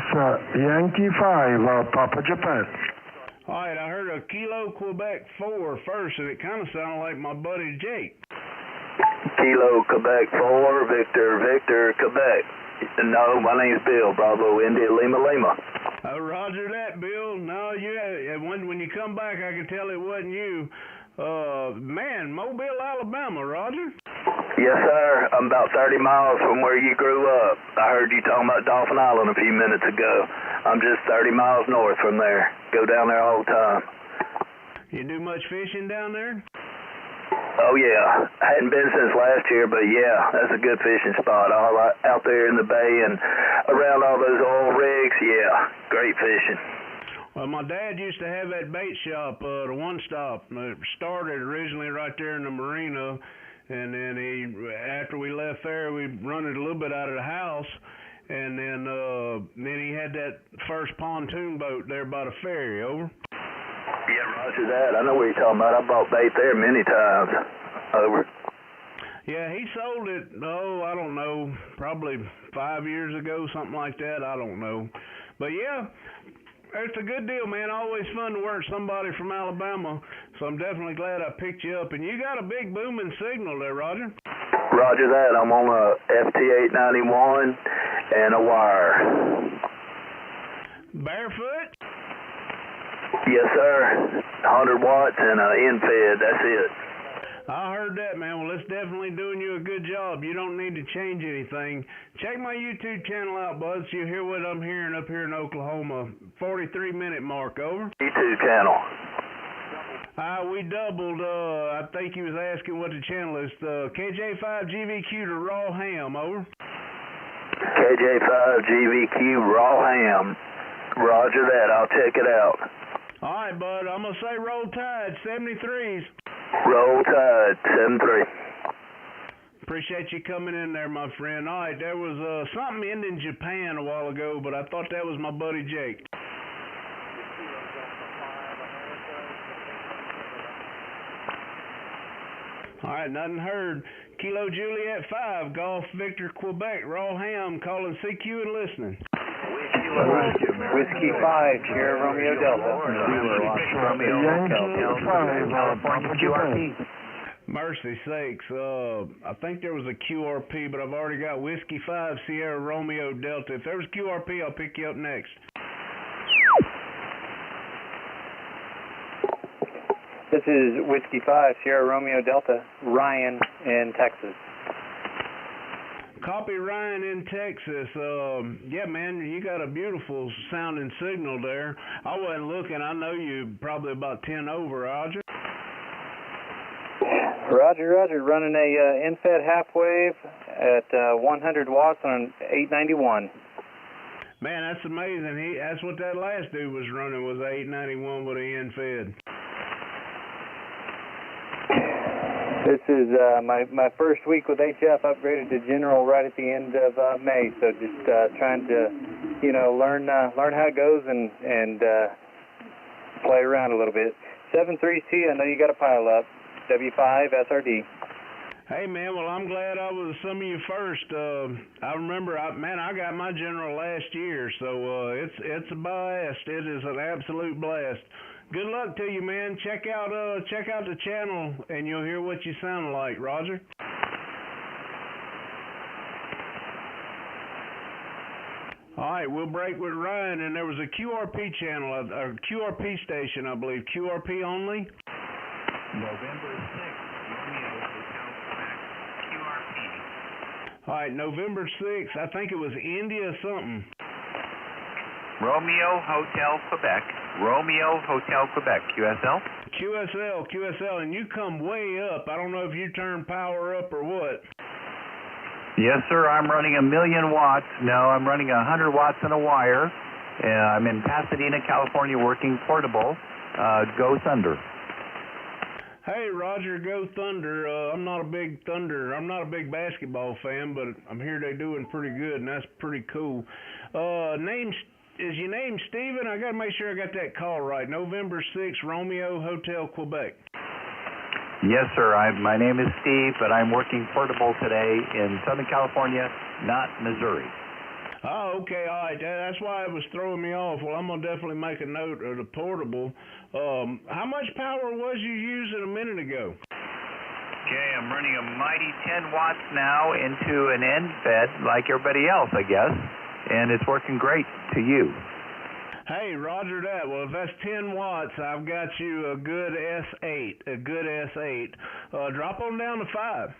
Yankee 5, Papa Japan. All right, I heard a Kilo Quebec 4 first, and it kind of sounded like my buddy Jake. Kilo, Quebec 4, Victor, Quebec. No, my name's Bill, Bravo, India, Lima. Roger that, Bill. No, when you come back, I can tell it wasn't you. Man, Mobile, Alabama, Roger? Yes, sir. I'm about 30 miles from where you grew up. I heard you talking about Dolphin Island a few minutes ago. I'm just 30 miles north from there. Go down there all the time. You do much fishing down there? Oh, yeah. I hadn't been since last year, but yeah, that's a good fishing spot. All out there in the bay and around all those oil rigs, yeah, great fishing. Well, my dad used to have that bait shop, the One Stop. It started originally right there in the marina, and then after we left there, we run it a little bit out of the house, and then he had that first pontoon boat there by the ferry. Over. Yeah, roger that. I know what you're talking about. I bought bait there many times. Over. Yeah, he sold it, I don't know, probably 5 years ago, something like that. I don't know. But, yeah, it's a good deal, man. Always fun to work somebody from Alabama, so I'm definitely glad I picked you up. And you got a big booming signal there, Roger. Roger that. I'm on a FT891 and a wire. Barefoot? Yes, sir. 100 watts and end-fed. That's it. I heard that, man. Well, it's definitely doing you a good job. You don't need to change anything. Check my YouTube channel out, bud, so you'll hear what I'm hearing up here in Oklahoma. 43-minute mark, over. YouTube channel. We doubled. I think he was asking what the channel is. KJ5GVQ to Raw Ham, over. KJ5GVQ Raw Ham. Roger that. I'll check it out. All right, bud. I'm going to say roll tide, 73s. Roll tide, 73. Appreciate you coming in there, my friend. All right, there was something ending Japan a while ago, but I thought that was my buddy Jake. All right, nothing heard. Kilo Juliet 5, Golf Victor Quebec, Raw Ham, calling CQ and listening. Whiskey 5, Sierra Romeo Delta. Romeo Delta, California QRT. Mercy sakes. I think there was a QRP, but I've already got Whiskey 5 Sierra Romeo Delta. If there was QRP, I'll pick you up next. This is Whiskey 5 Sierra Romeo Delta, Ryan in Texas. Copy, Ryan in Texas. Yeah, man, you got a beautiful sounding signal there. I wasn't looking. I know you probably about 10 over, Roger. Roger. Running a in-fed half wave at 100 watts on 891. Man, that's amazing. That's what that last dude was running, was 891 with an in-fed. This is my first week with HF, upgraded to general right at the end of May. So just trying to, learn how it goes and play around a little bit. 73C, I know you got a pile up. W5 SRD. Hey man, well I'm glad I was some of you first. I remember, I got my general last year, so it's a blast. It is an absolute blast. Good luck to you, man. Check out the channel, and you'll hear what you sound like, Roger. All right, we'll break with Ryan, and there was a QRP channel, a QRP station, I believe. QRP only? November 6th, Romeo Hotel Quebec, QRP. All right, November 6th, I think it was India something. Romeo Hotel Quebec, Romeo Hotel Quebec, QSL? QSL, and you come way up. I don't know if you turn power up or what. Yes, sir, I'm running 1,000,000 watts. No, I'm running 100 watts in a wire. I'm in Pasadena, California, working portable. Go Thunder. Hey, Roger, go Thunder. I'm not a big basketball fan, but I'm here they're doing pretty good, and that's pretty cool. Is your name Steven? I got to make sure I got that call right. November 6th, Romeo Hotel, Quebec. Yes, sir. My name is Steve, but I'm working portable today in Southern California, not Missouri. Oh, okay, all right. That's why it was throwing me off. Well, I'm going to definitely make a note of the portable. How much power was you using a minute ago? Okay, I'm running a mighty 10 watts now into an end fed like everybody else, I guess, and it's working great to you. Hey, Roger that. Well, if that's 10 watts, I've got you a good S8, drop on down to 5.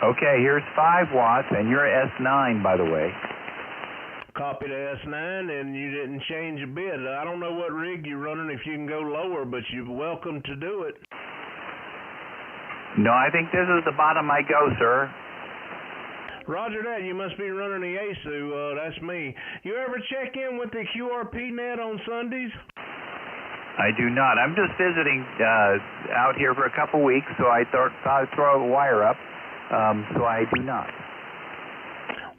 Okay, here's 5 watts, and you're S9, by the way. Copy the S9, and you didn't change a bit. I don't know what rig you're running, if you can go lower, but you're welcome to do it. No, I think this is the bottom I go, sir. Roger that. You must be running the Yaesu. That's me. You ever check in with the QRP net on Sundays? I do not. I'm just visiting out here for a couple weeks, so I thought I'd throw a wire up. So I do not.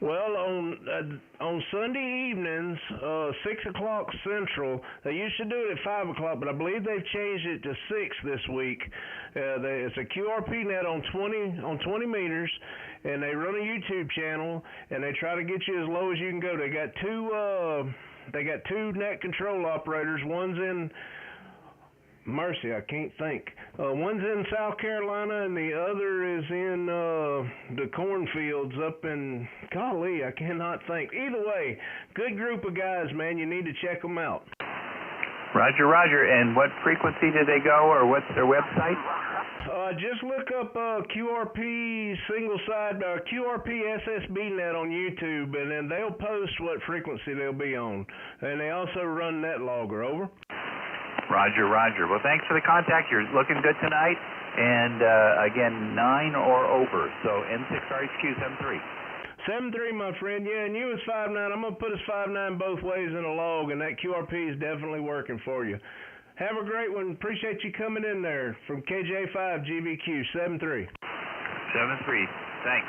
Well, on Sunday evenings, 6 o'clock Central, they used to do it at 5 o'clock, but I believe they've changed it to 6 this week. It's a QRP net on 20 meters, and they run a YouTube channel, and they try to get you as low as you can go. They got two net control operators. One's in Mercy, I can't think. One's in South Carolina, and the other is in the cornfields up in, golly, I cannot think. Either way, good group of guys, man. You need to check them out. Roger, Roger. And what frequency do they go, or what's their website? Just look up QRP single-side, QRP SSB net on YouTube, and then they'll post what frequency they'll be on. And they also run NetLogger. Over. Roger, Roger. Well, thanks for the contact. You're looking good tonight. And, again, 9 or over. So N6RHQ 73. 73, my friend. Yeah, and you was 5'9". I'm going to put us 5'9" both ways in a log, and that QRP is definitely working for you. Have a great one. Appreciate you coming in there from KJ5 GVQ 73. 73. Thanks.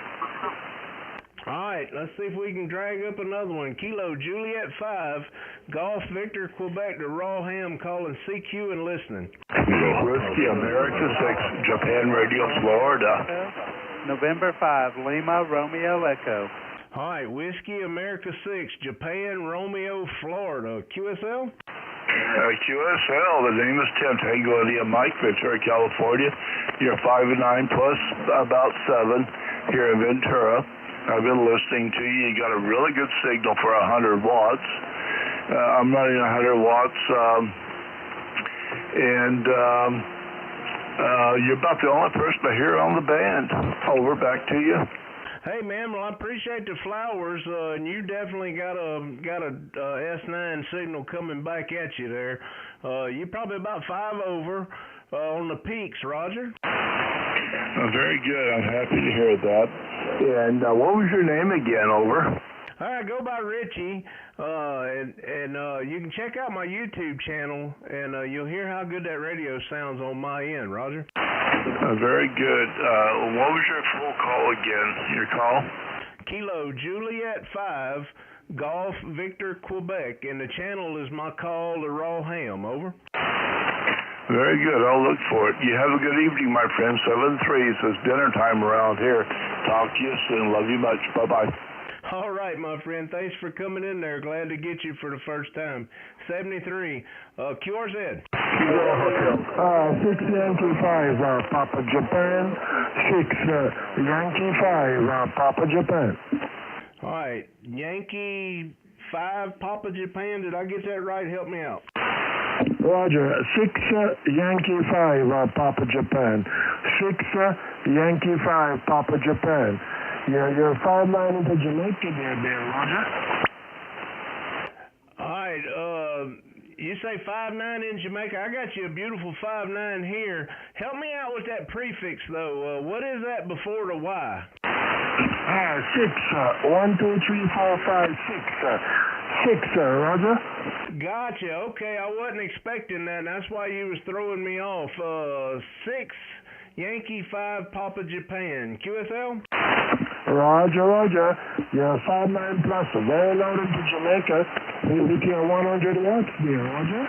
All right, let's see if we can drag up another one. Kilo Juliet 5, Golf Victor Quebec to Raw Ham calling CQ and listening. Whiskey America 6, Japan Radio, Florida. November 5, Lima Romeo Echo. All right, Whiskey America 6, Japan Romeo, Florida. QSL? QSL, the name is Tim Tango India Mike, Ventura, California. You're 5 and 9 plus about 7 here in Ventura. I've been listening to you. You got a really good signal for 100 watts. I'm running 100 watts, and you're about the only person I hear on the band. Over, back to you. Hey man, well I appreciate the flowers, and you definitely got a S9 signal coming back at you there. You're probably about 5 over on the peaks, Roger. Very good. I'm happy to hear that. And what was your name again? Over. All right, go by Richie, and you can check out my YouTube channel, and you'll hear how good that radio sounds on my end, Roger. Very good. What was your full call again? Your call? Kilo Juliet 5, Golf Victor Quebec, and the channel is my call to Raw Ham. Over. Very good. I'll look for it. You have a good evening, my friend. 7-3 says dinner time around here. Talk to you soon. Love you much. Bye-bye. All right, my friend. Thanks for coming in there. Glad to get you for the first time. 73. QRZ. 6 Yankee 5, Papa Japan. 6 Yankee 5, Papa Japan. All right. Yankee 5, Papa Japan. Did I get that right? Help me out. Roger. 6 Yankee 5, Papa Japan. 6 Yankee 5, Papa Japan. You're 5-9 into Jamaica there, Roger. All right, you say 5-9 in Jamaica. I got you a beautiful 5-9 here. Help me out with that prefix, though. What is that before the Y? 6. 1, 2, 3, 4, 5, 6. 6, Roger. Gotcha. Okay, I wasn't expecting that, and that's why you was throwing me off. 6 Yankee 5 Papa Japan. QSL? Roger. You're 5-9 plus, very loud into Jamaica. We'll hit you 100 watts there, Roger.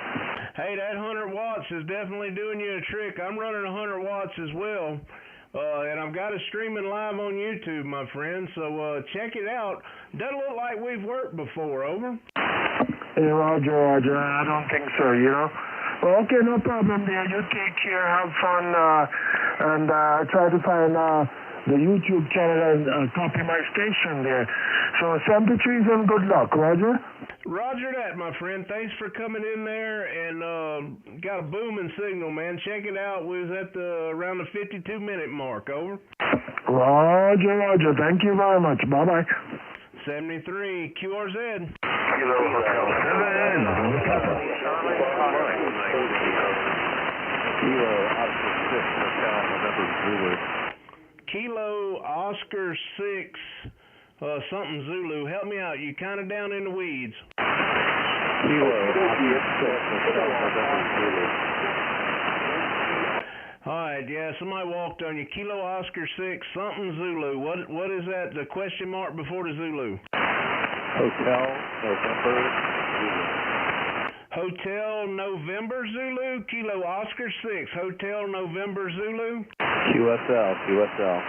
Hey, that 100 watts is definitely doing you a trick. I'm running 100 watts as well, and I've got it streaming live on YouTube, my friend, so check it out. Doesn't look like we've worked before. Over. Hey, Roger. I don't think so, you know. Well, okay, no problem there. You take care, have fun, and try to find the YouTube channel and copy my station there. So 73s and good luck, Roger. Roger that, my friend. Thanks for coming in there, and got a booming signal, man. Check it out. We was at around the 52-minute mark. Over. Roger. Thank you very much. Bye-bye. 73 QRZ. Kilo Hotel 7. Kilo Oscar 6, something Zulu. Help me out. You kind of down in the weeds. Kilo Oscar 6, All right, yeah, somebody walked on you. Kilo Oscar 6, something Zulu. What is that? The question mark before the Zulu? Hotel November Zulu. Hotel November Zulu. Kilo Oscar 6, Hotel November Zulu. QSL.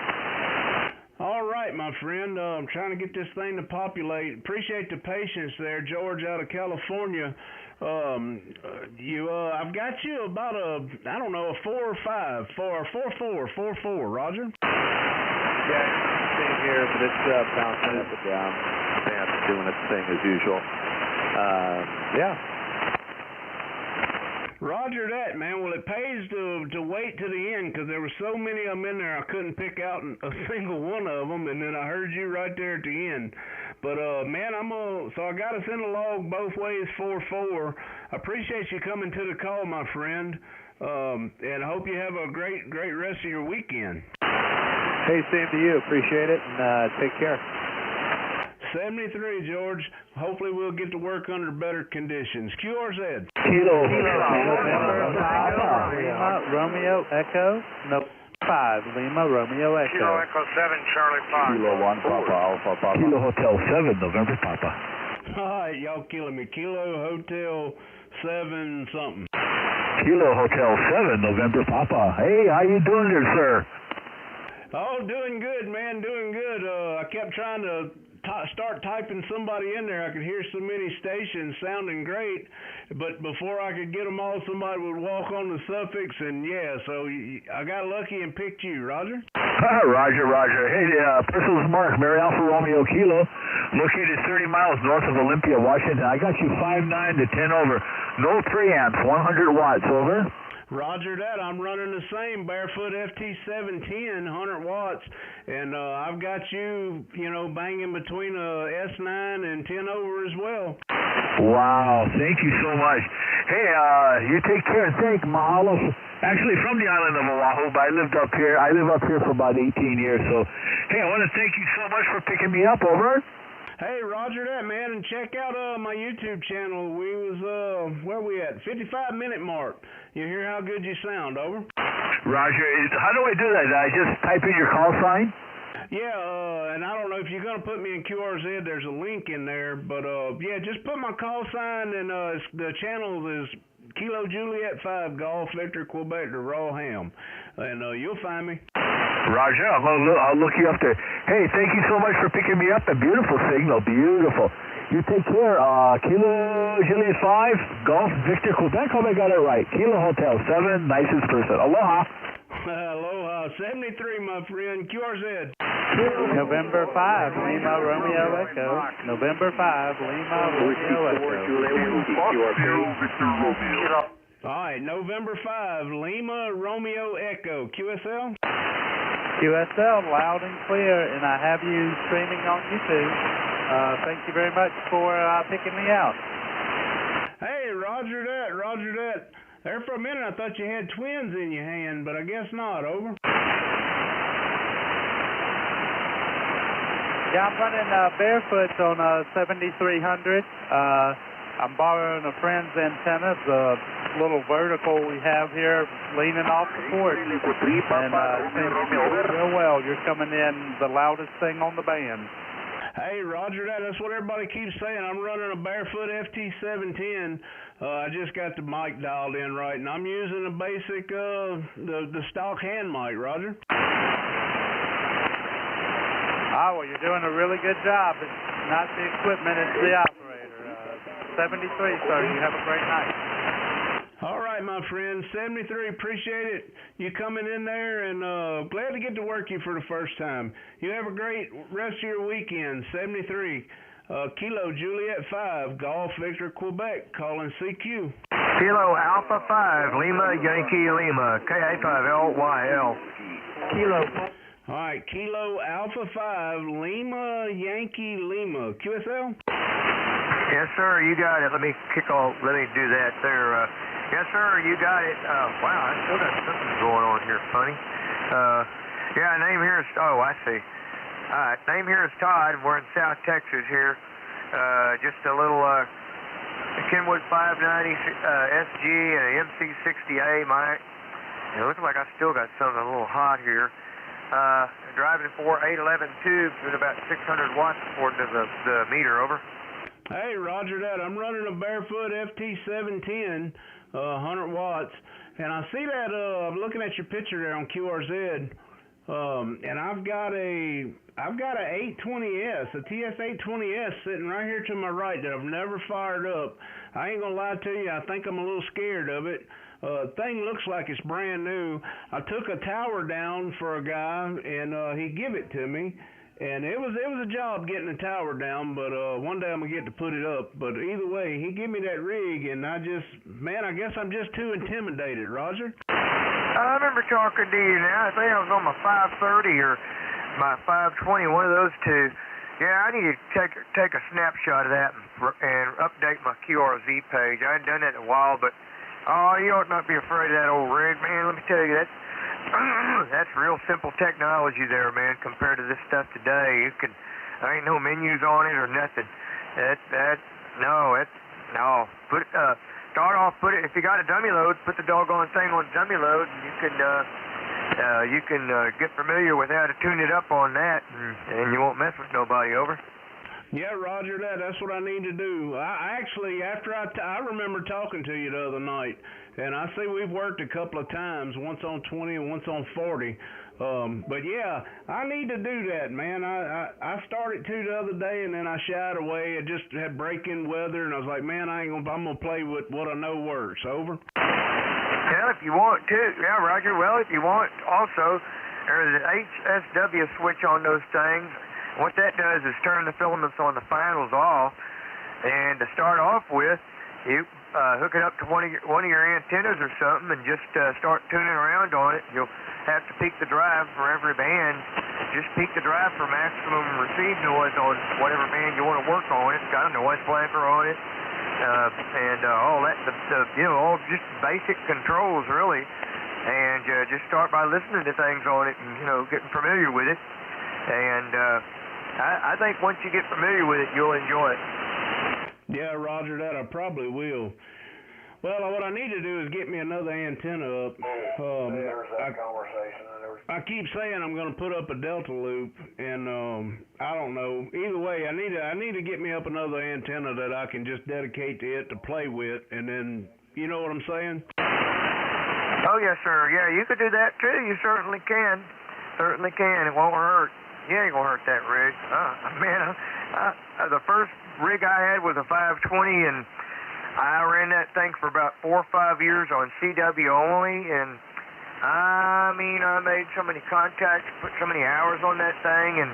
All right, my friend. I'm trying to get this thing to populate. Appreciate the patience there, George, out of California. I've got you about a 4 or 5, 4-4, Roger. Yeah, same here, but it's bouncing up and down. It's doing its thing as usual. Yeah. Roger that, man. Well, it pays to wait to the end because there were so many of them in there I couldn't pick out a single one of them, and then I heard you right there at the end. But man, so I got us in the log both ways, 4-4. I appreciate you coming to the call, my friend, and I hope you have a great rest of your weekend. Hey, same to you. Appreciate it, and take care. 73, George. Hopefully we'll get to work under better conditions. QRZ. Kilo Romeo Echo. No. 5 Lima Romeo Echo. Kilo Echo 7 Charlie Fox. Kilo 1 Papa Alpha Papa. Kilo Hotel 7 November Papa. All right, y'all killing me. Kilo Hotel 7 something. Kilo Hotel 7 November Papa. Hey, how you doing there, sir? Oh, doing good, man. Doing good. I kept trying to start typing somebody in there. I could hear so many stations sounding great, but before I could get them all, somebody would walk on the suffix, and yeah, so I got lucky and picked you, Roger. Roger, Roger. Hey, this is Mark, Mary Alpha Romeo Kilo, located 30 miles north of Olympia, Washington. I got you 5.9 to 10 over. No preamps, 100 watts, over. Roger that. I'm running the same Barefoot FT710, 100 watts, and I've got you, banging between a S9 and 10 over as well. Wow, thank you so much. Hey, you take care and thank mahalo. Actually, from the island of Oahu, but I live up here for about 18 years. So, hey, I want to thank you so much for picking me up. Over. Hey, Roger that, man, and check out my YouTube channel. We was, where we at? 55-minute mark. You hear how good you sound, over? Roger, how do I do that? I just type in your call sign? Yeah, and I don't know if you're going to put me in QRZ, there's a link in there, but, yeah, just put my call sign, and the channel is Kilo Juliet 5 Golf Victor Quebec to Raw Ham, and you'll find me. Roger, I'll look you up there. Hey, thank you so much for picking me up. A beautiful signal, beautiful. You take care. Kilo Juliet 5 Golf Victor Quebec. Hope I got it right. Kilo Hotel 7, nicest person. Aloha. Aloha. 73, my friend. QRZ. November 5, Lima Romeo Echo. November 5, Lima Romeo Echo. All right, November 5, Lima Romeo Echo. QSL? QSL, loud and clear, and I have you streaming on YouTube. Thank you very much for picking me out. Hey, Roger that, Roger that. There for a minute I thought you had twins in your hand, but I guess not, over. Yeah, I'm running barefoot on 7300. I'm borrowing a friend's antenna, the little vertical we have here leaning off the porch. And it seems to be real well. You're coming in the loudest thing on the band. Hey, Roger that. That's what everybody keeps saying. I'm running a Barefoot FT710. I just got the mic dialed in right, and I'm using a basic, the stock hand mic, Roger. Oh, well, you're doing a really good job. It's not the equipment, it's the operator. 73, sir. You have a great night. All right, my friend. 73, appreciate it. You coming in there, and glad to get to work you for the first time. You have a great rest of your weekend. 73, Kilo Juliet 5, Golf Victor Quebec, calling CQ. Kilo Alpha 5, Lima Yankee Lima, KA5LYL. Kilo. All right, Kilo Alpha 5, Lima Yankee Lima, QSL? Yes, sir, you got it. Let me do that there. Yes, sir, you got it. Wow, I still got something going on here, funny. Yeah, name here is, I see. All right, name here is Todd. We're in South Texas here. Just a little Kenwood 590 SG and an MC60A mic. It looks like I still got something a little hot here. Driving 4 811 tubes with about 600 watts according to the meter, over. Hey, Roger that. I'm running a Barefoot FT710, 100 watts, and I see that, I'm looking at your picture there on QRZ, and I've got a 820S, a TS820S sitting right here to my right that I've never fired up. I ain't gonna lie to you, I think I'm a little scared of it. Thing looks like it's brand new. I took a tower down for a guy, and he gave it to me. And it was a job getting the tower down, but one day I'm going to get to put it up. But either way, he gave me that rig, and I guess I'm just too intimidated, Roger. I remember talking to you now. I think I was on my 530 or my 520, one of those two. Yeah, I need to take a snapshot of that and update my QRZ page. I hadn't done that in a while, but you ought not be afraid of that old rig, man. Let me tell you, that's real simple technology there, man, compared to this stuff today. There ain't no menus on it or nothing. If you got a dummy load, put the doggone thing on dummy load, and you can get familiar with how to tune it up on that, and you won't mess with nobody, over. Yeah, Roger that. That's what I need to do. I actually, after I remember talking to you the other night, and I see we've worked a couple of times, once on 20 and once on 40. But yeah, I need to do that, man. I started to the other day, and then I shied away. It just had break-in weather, and I was like, man, I'm gonna play with what I know works. Over. Well, if you want to, yeah, Roger. Well, if you want, also, there's an HSW switch on those things. What that does is turn the filaments on the finals off, and to start off with, you hook it up to one of your antennas or something, and just start tuning around on it. You'll have to peak the drive for every band. Just peak the drive for maximum receive noise on whatever band you want to work on. It's got a noise blanker on it, and all that. All just basic controls really, and just start by listening to things on it and getting familiar with it. And I think once you get familiar with it, you'll enjoy it. Yeah, Roger that. I probably will. Well, what I need to do is get me another antenna up. I keep saying I'm going to put up a Delta loop, and I don't know. Either way, I need to get me up another antenna that I can just dedicate to it to play with, and then, you know what I'm saying? Oh, yes, sir. Yeah, you could do that, too. You certainly can. Certainly can. It won't hurt. You ain't going to hurt that rig. Man, the first rig I had was a 520, and I ran that thing for about 4 or 5 years on CW only, and I made so many contacts, put so many hours on that thing, and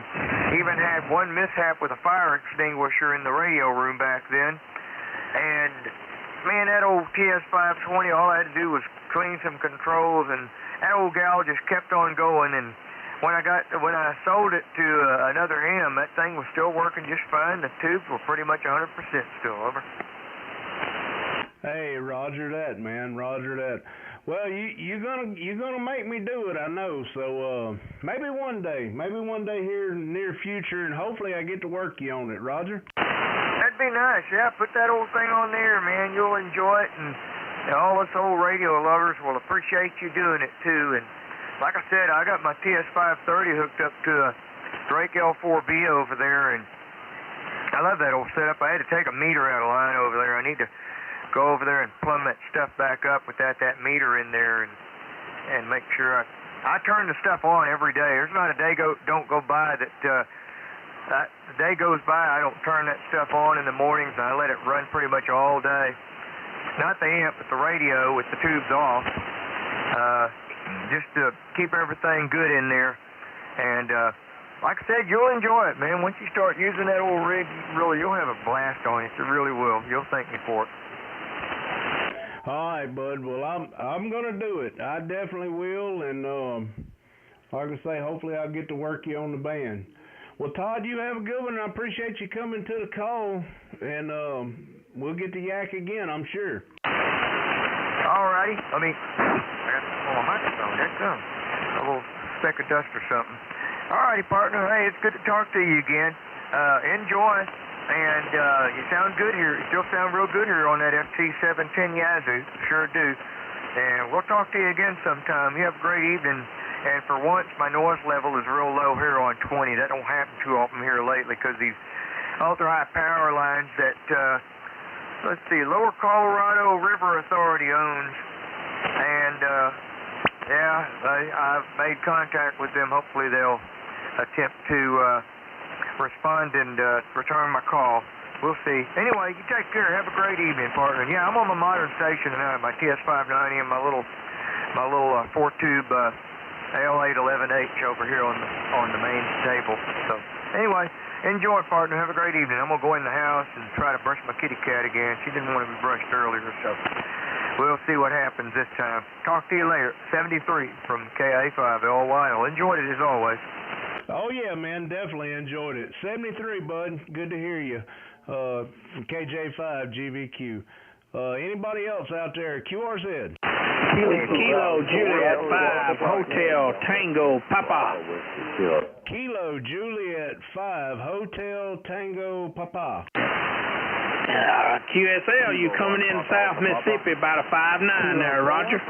even had one mishap with a fire extinguisher in the radio room back then. And, man, that old TS520, all I had to do was clean some controls, and that old gal just kept on going, and when I sold it to another ham, that thing was still working just fine. The tubes were pretty much 100% still. Over. Hey, Roger that, man. Roger that. Well, you're gonna make me do it, I know. So maybe one day here in the near future, and hopefully I get to work you on it, Roger. That'd be nice. Yeah, put that old thing on there, man. You'll enjoy it, and all us old radio lovers will appreciate you doing it too. And like I said, I got my TS530 hooked up to a Drake L4B over there, and I love that old setup. I had to take a meter out of line over there. I need to go over there and plumb that stuff back up with that meter in there, and make sure I turn the stuff on every day. There's not a day don't go by that the day goes by I don't turn that stuff on in the mornings, and I let it run pretty much all day. Not the amp, but the radio with the tubes off. Just to keep everything good in there. And like I said, you'll enjoy it, man. Once you start using that old rig, you'll have a blast on it. You really will. You'll thank me for it. All right, bud. Well, I'm going to do it. I definitely will. And like I say, hopefully I'll get to work you on the band. Well, Todd, you have a good one. I appreciate you coming to the call. And we'll get to yak again, I'm sure. All righty. My microphone, there it comes. A little speck of dust or something. All righty, partner. Hey, it's good to talk to you again. Enjoy. And you sound good here. You still sound real good here on that FT710 Yazoo. Sure do. And we'll talk to you again sometime. You have a great evening. And for once, my noise level is real low here on 20. That don't happen too often here lately because these ultra-high power lines that, let's see, Lower Colorado River Authority owns. And, I've made contact with them. Hopefully they'll attempt to respond and return my call. We'll see. Anyway, you take care. Have a great evening, partner. And yeah, I'm on my modern station tonight, my TS590 and my little 4-tube L811H over here on the main table. So anyway, enjoy, partner. Have a great evening. I'm gonna go in the house and try to brush my kitty cat again. She didn't want to be brushed earlier, so we'll see what happens this time. Talk to you later. 73 from KA5LYL. Enjoyed it as always. Oh, yeah, man. Definitely enjoyed it. 73, bud. Good to hear you. From KJ5 GVQ. Anybody else out there? QRZ. Kilo Juliet 5 Hotel Tango Papa. Kilo Juliet 5 Hotel Tango Papa. QSL, you coming in South Mississippi about a 5'9" there, Roger?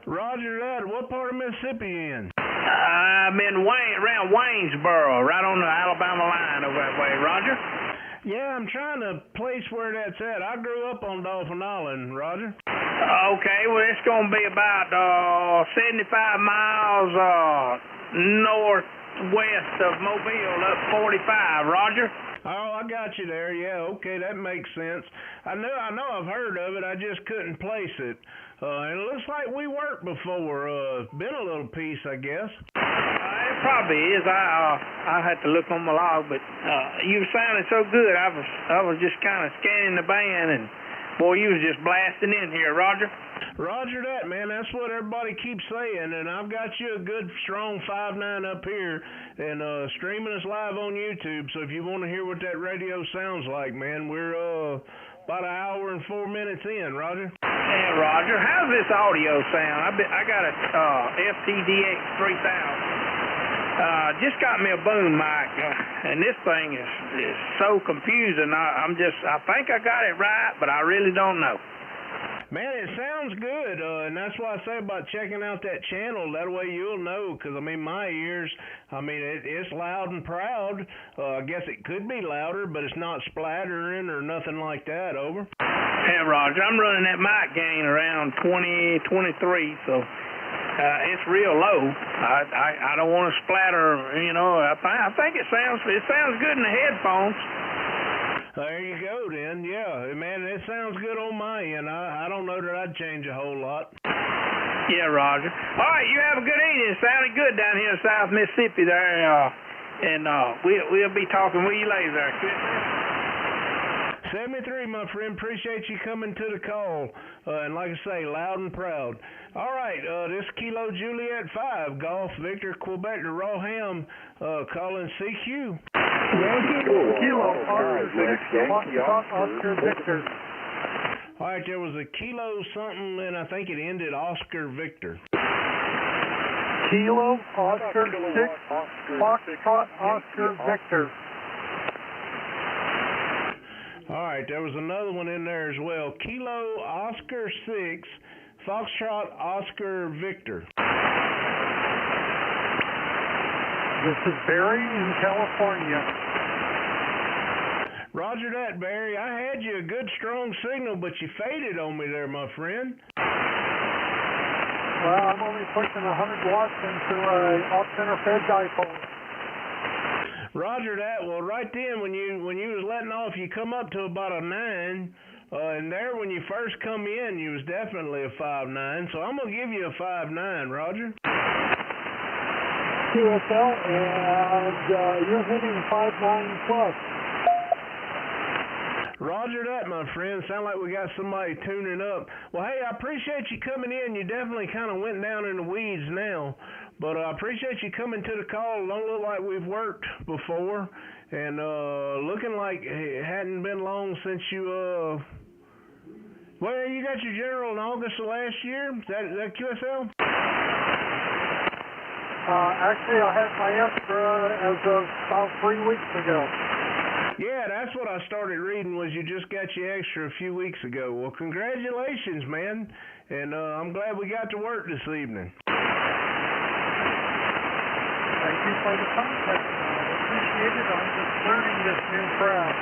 Roger that. What part of Mississippi you in? I'm in around Waynesboro, right on the Alabama line over that way, Roger. Yeah, I'm trying to place where that's at. I grew up on Dolphin Island, Roger. Okay, well, it's going to be about 75 miles northwest of Mobile, up 45, Roger. Oh, I got you there. Yeah, okay, that makes sense. I know I've heard of it. I just couldn't place it. And it looks like we worked before. Been a little piece, I guess. It probably is. I had to look on my log, but you sounded so good. I was just kind of scanning the band, and boy, you was just blasting in here, Roger. Roger that, man. That's what everybody keeps saying, and I've got you a good, strong 5.9 up here, and streaming us live on YouTube. So if you want to hear what that radio sounds like, man, we're about an hour and 4 minutes in, Roger. Yeah, Roger. How's this audio sound? I got a FTDX 3000. Just got me a boom mic, and this thing is so confusing. I think I got it right, but I really don't know. Man, it sounds good, and that's why I say about checking out that channel. That way you'll know, because, I mean, my ears, I mean, it's loud and proud. I guess it could be louder, but it's not splattering or nothing like that. Over. Yeah, Roger, I'm running that mic gain around 20, 23, so it's real low. I don't want to splatter, you know. I think it sounds good in the headphones. There you go, then. Yeah, man, it sounds good on my end. I don't know that I'd change a whole lot. Yeah, Roger. All right, you have a good evening. It sounded good down here in South Mississippi there, and we'll be talking with you later there, Chris. 73, my friend. Appreciate you coming to the call. And like I say, loud and proud. All right, this Kilo Juliet 5, Golf Victor Quebec to Raw Ham, calling CQ. Kilo Oscar Victor. All right, there was a Kilo something, and I think it ended Oscar Victor. Kilo Oscar 6, Foxtrot Oscar Victor. All right, there was another one in there as well. Kilo Oscar 6, Foxtrot Oscar Victor. This is Barry in California. Roger that, Barry. I had you a good strong signal, but you faded on me there, my friend. Well, I'm only pushing 100 watts into a off-center fed dipole. Roger that. Well, right then, when you was letting off, you come up to about a 9. And there, when you first come in, you was definitely a 5.9. So I'm going to give you a 5.9, Roger. QSL, and you're hitting 5.9 plus. Roger that, my friend. Sound like we got somebody tuning up. Well, hey, I appreciate you coming in. You definitely kind of went down in the weeds now. But I appreciate you coming to the call. Don't look like we've worked before. And looking like it hadn't been long since you, well, you got your general in August of last year. Is that QSL? Actually, I had my extra as of about 3 weeks ago. Yeah, that's what I started reading, was you just got your extra a few weeks ago. Well, congratulations, man. And I'm glad we got to work this evening. Thank you for the contact. I appreciate it. I'm just learning this new craft.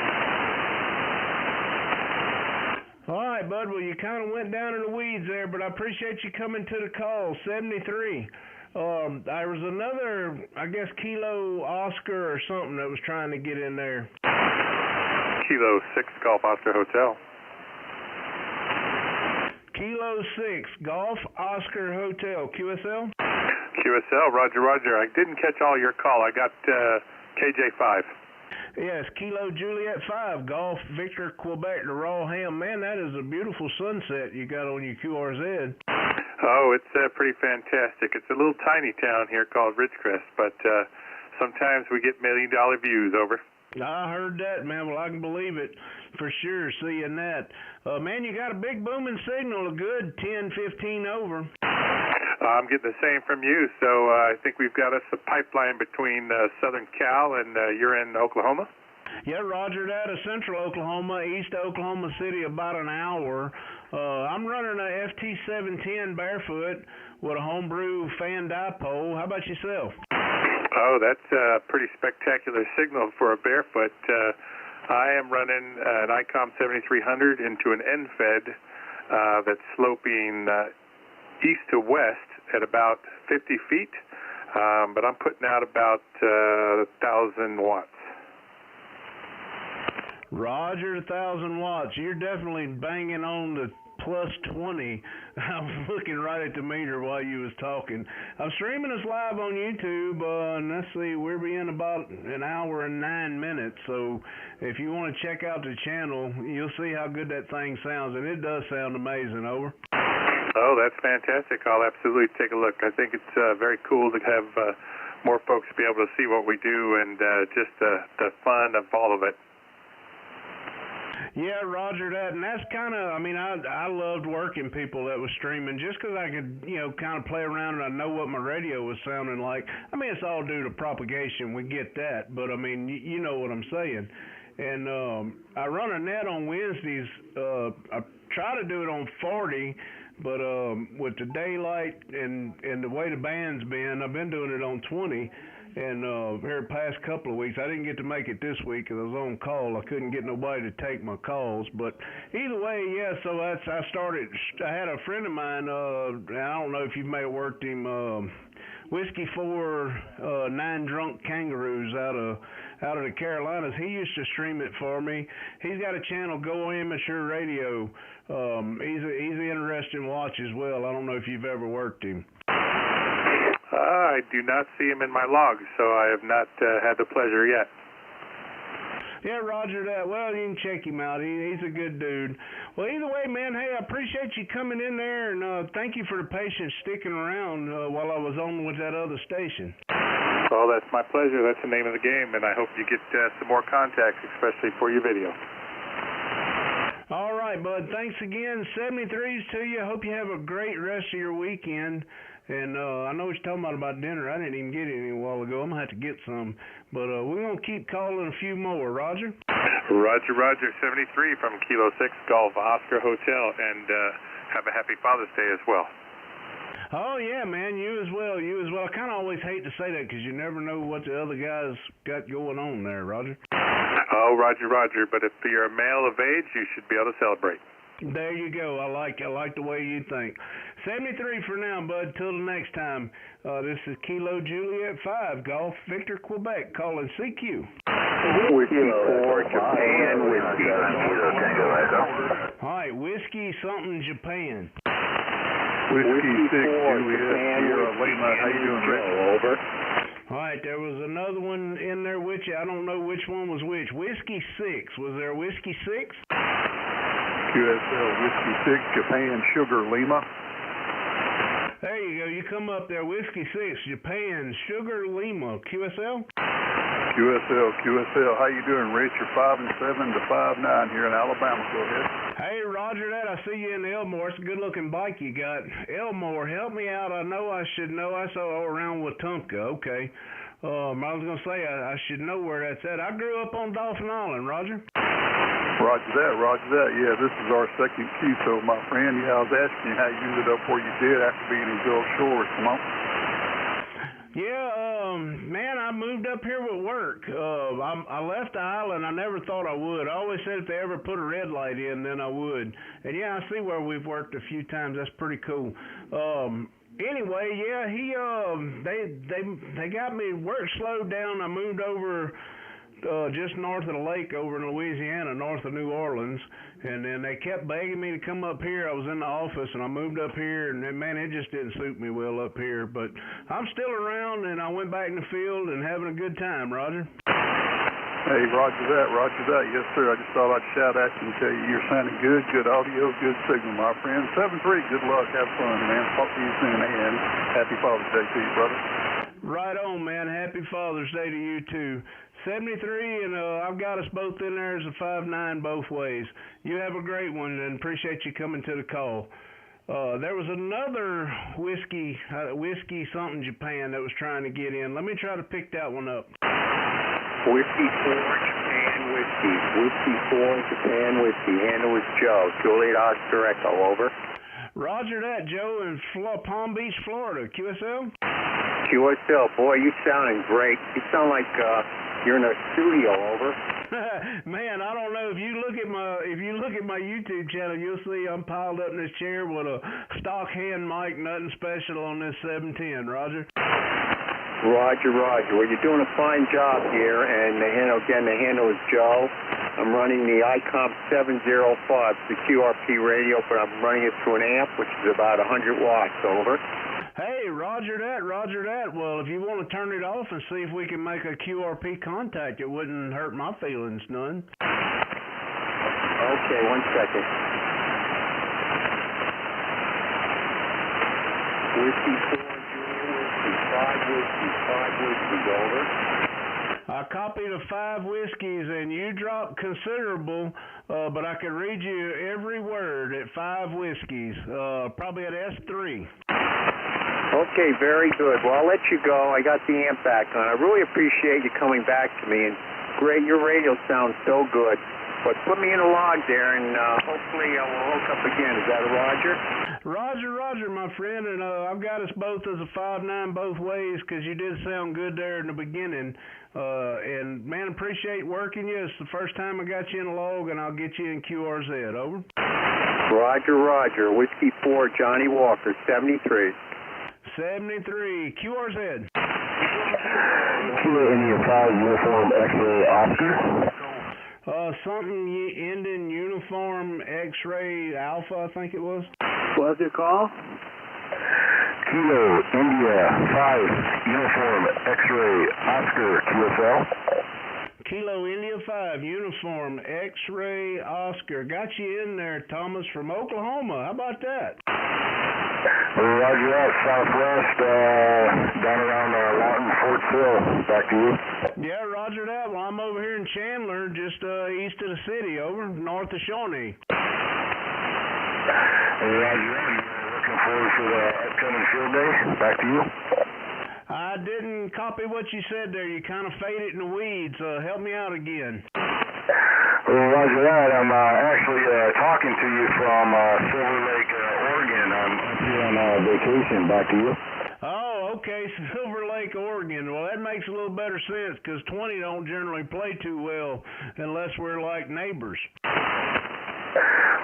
All right, bud. Well, you kind of went down in the weeds there, but I appreciate you coming to the call. 73. There was another, I guess, Kilo Oscar or something that was trying to get in there. Kilo 6 Golf Oscar Hotel. Kilo 6 Golf Oscar Hotel. QSL? QSL, Roger. I didn't catch all your call. I got KJ5. Yes, Kilo Juliet 5, Golf Victor Quebec to Raw Ham. Man, that is a beautiful sunset you got on your QRZ. Oh, it's pretty fantastic. It's a little tiny town here called Ridgecrest, but sometimes we get $1 million views, over. I heard that, man. Well, I can believe it for sure, seeing that. Man, you got a big booming signal, a good 10, 15 over. I'm getting the same from you, so I think we've got us a pipeline between Southern Cal and you're in Oklahoma? Yeah, Roger that. Central Oklahoma, east Oklahoma City, about an hour. I'm running a FT710 barefoot with a homebrew fan dipole. How about yourself? Oh, that's a pretty spectacular signal for a barefoot. I am running an ICOM 7300 into an end-fed that's sloping east to west at about 50 feet, but I'm putting out about 1,000 watts. Roger, 1,000 watts. You're definitely banging on the plus 20. I was looking right at the meter while you was talking. I'm streaming us live on YouTube, and let's see, we're being about an hour and 9 minutes, so if you want to check out the channel, you'll see how good that thing sounds, and it does sound amazing. Over. Oh, that's fantastic. I'll absolutely take a look. I think it's very cool to have more folks be able to see what we do and just the fun of all of it. Yeah, Roger that, and that's kind of, I mean, I loved working people that was streaming just because I could, you know, kind of play around and I know what my radio was sounding like. I mean, it's all due to propagation, we get that, but I mean, you know what I'm saying. And I run a net on Wednesdays. I try to do it on 40, but with the daylight and the way the band's been, I've been doing it on 20. And here the past couple of weeks, I didn't get to make it this week because I was on call. I couldn't get nobody to take my calls. But either way, yeah, so I had a friend of mine, I don't know if you may have worked him, Whiskey 4, 9 Drunk Kangaroos out of the Carolinas. He used to stream it for me. He's got a channel, Go Amateur Radio. He's an interesting watch as well. I don't know if you've ever worked him. I do not see him in my logs, so I have not had the pleasure yet. Yeah, Roger that. Well, you can check him out. He's a good dude. Well, either way, man, hey, I appreciate you coming in there, and thank you for the patience sticking around while I was on with that other station. Well, that's my pleasure. That's the name of the game, and I hope you get some more contacts, especially for your video. All right, bud. Thanks again. 73s to you. Hope you have a great rest of your weekend. And I know what you're talking about dinner. I didn't even get any a while ago. I'm going to have to get some. But we're going to keep calling a few more. Roger? Roger. 73 from Kilo 6 Golf Oscar Hotel. And have a happy Father's Day as well. Oh, yeah, man. You as well. I kind of always hate to say that because you never know what the other guys got going on there, Roger. Oh, Roger. But if you're a male of age, you should be able to celebrate. There you go. I like the way you think. 73 for now, bud. Till the next time. This is Kilo Juliet 5, Golf Victor Quebec, calling CQ. Whiskey 4, Japan, Whiskey. All right, Whiskey something Japan. Whiskey 6, Juliet, Lima. How you doing, Rich? Over. All right, there was another one in there with you. I don't know which one was which. Whiskey 6. Was there Whiskey 6? QSL Whiskey 6, Japan, Sugar, Lima. There you go. You come up there. Whiskey 6, Japan, Sugar, Lima. QSL? QSL. How you doing, Rich? You're 5-7 to 5-9 here in Alabama. Go ahead. Hey, Roger that. I see you in Elmore. It's a good-looking bike you got. Elmore, help me out. I know I should know. I saw around Wetumpka. Okay. I was going to say I should know where that's at. I grew up on Dolphin Island, Roger. Roger that. Yeah, this is our second QSO, my friend. Yeah, I was asking you how you ended up where you did after being in Gulf Shores. Come on. Yeah, man, I moved up here with work. I left the island. I never thought I would. I always said if they ever put a red light in, then I would. And yeah, I see where we've worked a few times. That's pretty cool. Anyway, yeah, they got me. Work slowed down. I moved over just north of the lake over in Louisiana, north of New Orleans, and then they kept begging me to come up here. I was in the office, and I moved up here, and man, it just didn't suit me well up here, but I'm still around, and I went back in the field and having a good time, Roger. Hey, Roger that. Yes, sir. I just thought I'd shout at you and tell you you're sounding good, good audio, good signal, my friend. 7-3, good luck, have fun, man. Talk to you soon, and happy Father's Day to you, brother. Right on, man. Happy Father's Day to you, too. 73, and I've got us both in there as a 5-9 both ways. You have a great one, and appreciate you coming to the call. There was another whiskey something Japan that was trying to get in. Let me try to pick that one up. Whiskey 4, Japan, Whiskey. Whiskey 4, Japan, Whiskey. And it was Joe. Juliet Oscar Echo, over. Roger that, Joe, in Palm Beach, Florida. QSL? QSL, boy, you sounding great. You sound like You're in a studio, over. Man, I don't know. If you look at my YouTube channel, you'll see I'm piled up in this chair with a stock hand mic, nothing special on this 710. Roger. Roger. Well, you're doing a fine job here, and the handle is Joe. I'm running the ICOM 705, the QRP radio, but I'm running it through an amp, which is about 100 watts, over. Hey, roger that. Well, if you want to turn it off and see if we can make a QRP contact, it wouldn't hurt my feelings none. Okay, 1 second. Whiskey 4, Junior Whiskey, 5 whiskeys, over. I copied the 5 whiskeys, and you dropped considerable, but I could read you every word at 5 whiskeys, probably at S3. Okay, very good. Well, I'll let you go. I got the amp back on. I really appreciate you coming back to me, and great, your radio sounds so good. But put me in a log there, and hopefully we'll hook up again. Is that a Roger? Roger, my friend, and I've got us both as a 5-9 both ways, because you did sound good there in the beginning. And, man, appreciate working you. It's the first time I got you in a log, and I'll get you in QRZ. Over. Roger. Whiskey 4, Johnny Walker, 73. 73. QRZ. Kilo India 5, Uniform X-Ray Oscar. Something ending Uniform X-Ray Alpha, I think it was. What's it called? Kilo India 5, Uniform X-Ray Oscar, QSL. Kilo India 5, Uniform X-Ray Oscar. Got you in there, Thomas, from Oklahoma. How about that? Roger that, southwest, down around Lawton, Fort Sill. Back to you. Yeah, roger that. Well, I'm over here in Chandler, just east of the city, over, north of Shawnee. Roger that. Looking forward to the upcoming field day. Back to you. I didn't copy what you said there. You kind of faded in the weeds. Help me out again. Roger that. I'm actually talking to you from Silver Lake, Oregon. I'm up here on vacation. Back to you. Oh, okay. Silver Lake, Oregon. Well, that makes a little better sense, because 20 don't generally play too well unless we're like neighbors.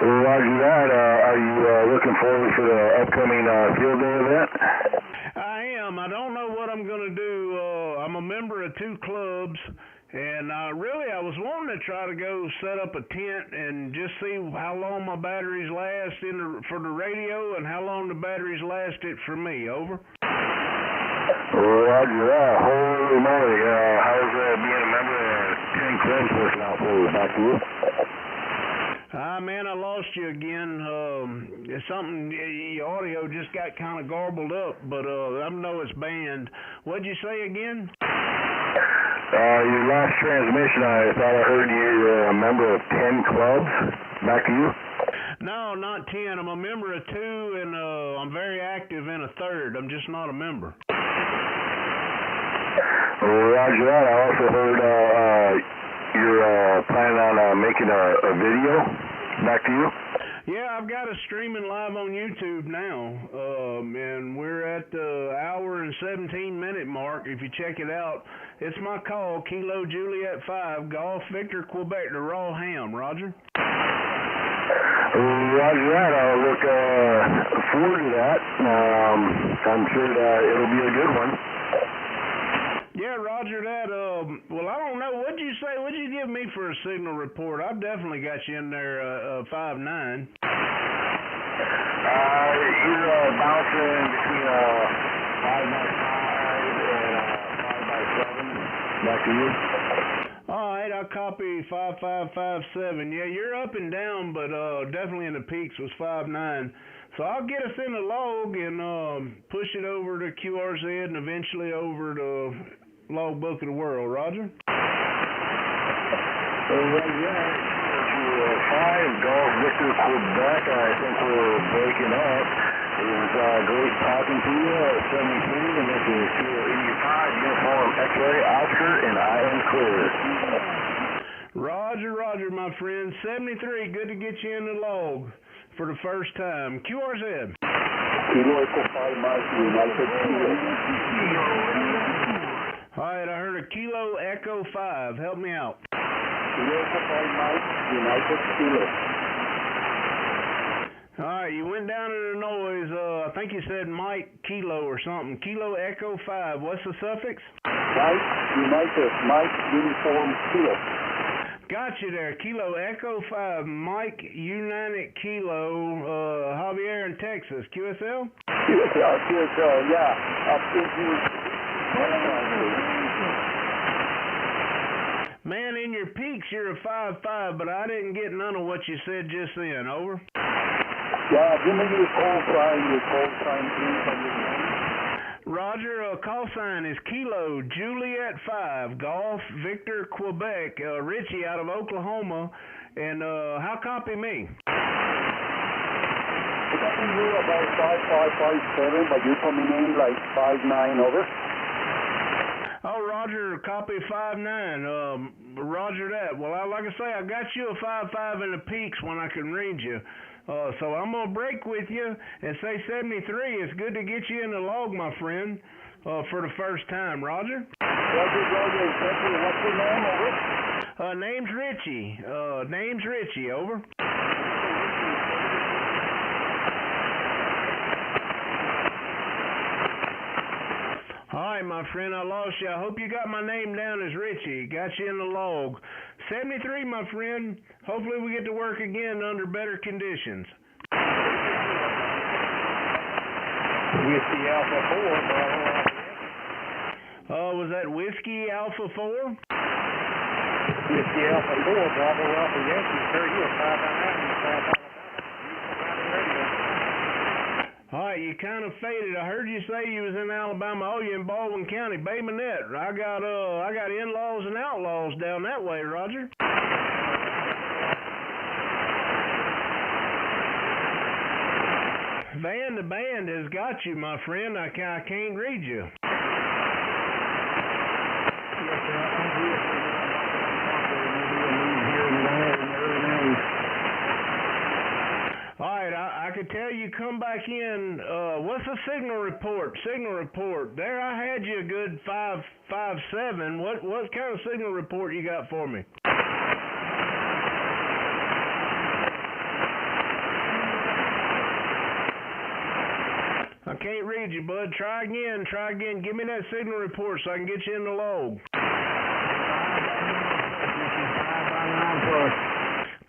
Roger that. Are you looking forward to the upcoming field day event? I am. I don't know what I'm going to do. I'm a member of 2 clubs. And really, I was wanting to try to go set up a tent and just see how long my batteries last for the radio and how long the batteries lasted for me. Over. Roger that. Holy moly. How's being a member of 10 clubs working out for you? Back to you. Man, I lost you again. Something, the audio just got kind of garbled up, but I know it's banned. What'd you say again? Your last transmission, I thought I heard you're a member of 10 clubs. Back to you. No, not 10. I'm a member of 2, and I'm very active in a 3rd. I'm just not a member. Roger that. I also heard you're planning on making a video. Back to you. Yeah, I've got us streaming live on YouTube now, and we're at the hour and 17-minute mark. If you check it out, it's my call, Kilo Juliet 5, Golf Victor Quebec, the raw ham. Roger. Roger that. I'll look forward to that. I'm sure it'll be a good one. Yeah, roger that. Well, I don't know. What'd you say? What'd you give me for a signal report? I've definitely got you in there 5-9. You're bouncing between 5x5 and 5x7. Back to you. All right, I'll copy 5557. Yeah, you're up and down, but definitely in the peaks was 5-9. So I'll get us in the log and push it over to QRZ and eventually over to Logbook of the World. Roger? 5, Golf Victor Quebec. I think we're breaking up. It was great talking to you. 73, and this is Kilo 85, Uniform X-Ray Oscar, and I am clear. Roger, my friend. 73, good to get you in the log for the first time. QRZ. Kilo Echo 5 Mike, United Kilo. All right, I heard a Kilo Echo 5. Help me out. United Kilo. All right, you went down in the noise. I think you said Mike Kilo or something. Kilo Echo 5. What's the suffix? Mike United, Mike Uniform Kilo. Got you there. Kilo Echo 5, Mike United Kilo, Javier in Texas. QSL? QSL, yeah. Man, in your peaks you're a 5.5, but I didn't get none of what you said just then. Over. Yeah, give me your call sign, please. Roger, call sign is Kilo Juliet 5, Golf Victor Quebec, Richie out of Oklahoma, and how copy me? I got you about 5557, but you're coming in like 59, over. Oh, Roger, copy 59. Roger that. Well, like I say, I got you a 5.5 in the peaks when I can read you. So I'm going to break with you and say 73. It's good to get you in the log, my friend, for the first time. Roger? Roger, what's your name, over? Name's Richie. Name's Richie, over. All right, my friend, I lost you. I hope you got my name down as Richie. Got you in the log. 73, my friend. Hopefully we get to work again under better conditions. Whiskey Alpha 4, was that Whiskey Alpha 4? Whiskey Alpha 4, Bravo Alpha Yankee. Sir, you a 5.9. All right, you kind of faded. I heard you say you was in Alabama. Oh, you in Baldwin County, Bay Minette. I got in-laws and outlaws down that way, Roger. Van the Band has got you, my friend. I can't read you. All right, I could tell you come back in. What's the signal report? Signal report. There, I had you a good 5.7. What kind of signal report you got for me? I can't read you, bud. Try again. Give me that signal report so I can get you in the log.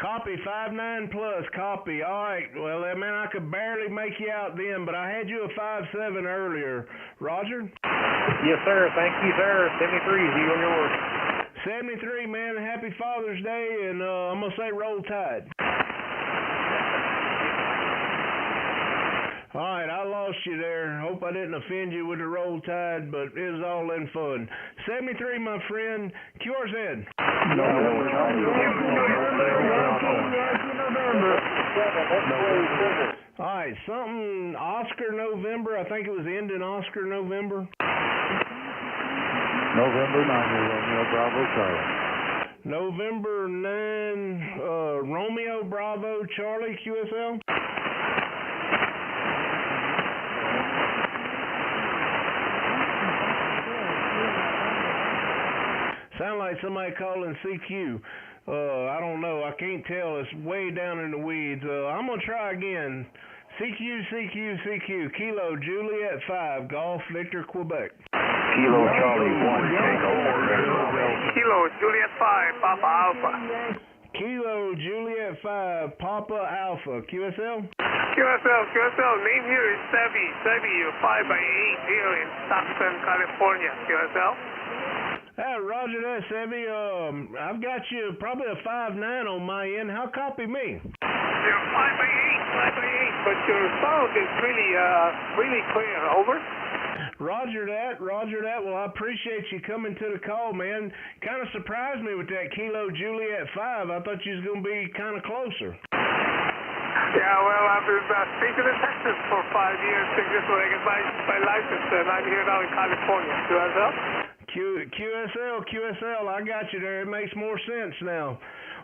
Copy, 5.9 plus, copy. All right, well, man, I could barely make you out then, but I had you a 5.7 earlier. Roger? Yes, sir. Thank you, sir. 73 is you and yours. 73, man. Happy Father's Day, and I'm going to say roll tide. All right, I lost you there. Hope I didn't offend you with the roll tide, but it was all in fun. 73, my friend. QRZ. All right, something Oscar November. I think it was ending Oscar November. November 9, Romeo Bravo Charlie. November 9, Romeo Bravo Charlie, QSL. Sound like somebody calling CQ. I don't know. I can't tell. It's way down in the weeds. I'm going to try again. CQ. Kilo Juliet 5, Golf Victor Quebec. Kilo Charlie 1, take over. Kilo Juliet 5, Papa Alpha. Kilo Juliet 5, Papa Alpha. QSL? QSL, name here is Sebi. Sebi, 5x8 here in Stockton, California. QSL? Roger that, Sebi. I've got you probably a 5.9 on my end. How copy me? You're 5x8, but your sound is really clear. Over. Roger that. Well, I appreciate you coming to the call, man. Kind of surprised me with that Kilo Juliet 5. I thought you was going to be kind of closer. Yeah, well, I've been stationed in Texas for 5 years. Just when I get my license, and I'm here now in California. QSL, I got you there. It makes more sense now.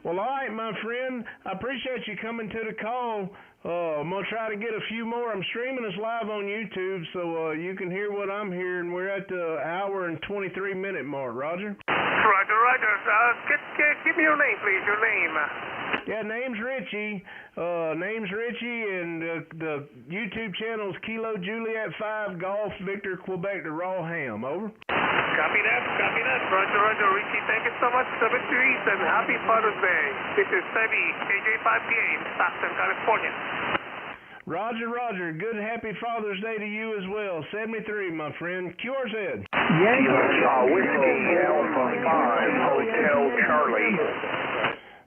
Well, all right, my friend. I appreciate you coming to the call. I'm going to try to get a few more. I'm streaming us live on YouTube, so you can hear what I'm hearing. We're at the hour and 23-minute mark, Roger. Roger. Give me your name, please, your name. Yeah, name's Richie. And the YouTube channel is Kilo Juliet 5 Golf Victor Quebec to Raw Ham. Over. Copy that. Roger. Richie, thank you so much. 73 and happy Father's Day. This is Sebi, KJ5PA in Stockton, California. Roger. Good happy Father's Day to you as well. 73, my friend. QRZ. Whiskey Alpha 5 Hotel Charlie.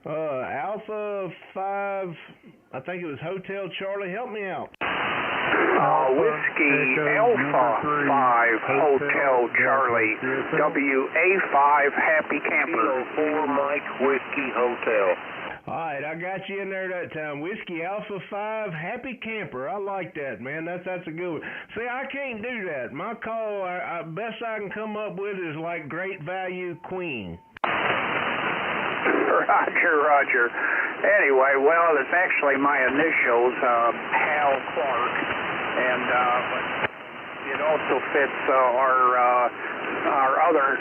Alpha 5, I think it was Hotel Charlie. Help me out. Whiskey Alpha 5 Hotel Charlie. WA5 Happy Camper. 4 Mike Whiskey Hotel. All right, I got you in there that time. Whiskey Alpha 5 Happy Camper. I like that, man. That's a good one. See, I can't do that. My call, best I can come up with is like Great Value Queen. Roger. Anyway, well, it's actually my initials, Hal Clark, and it also fits our other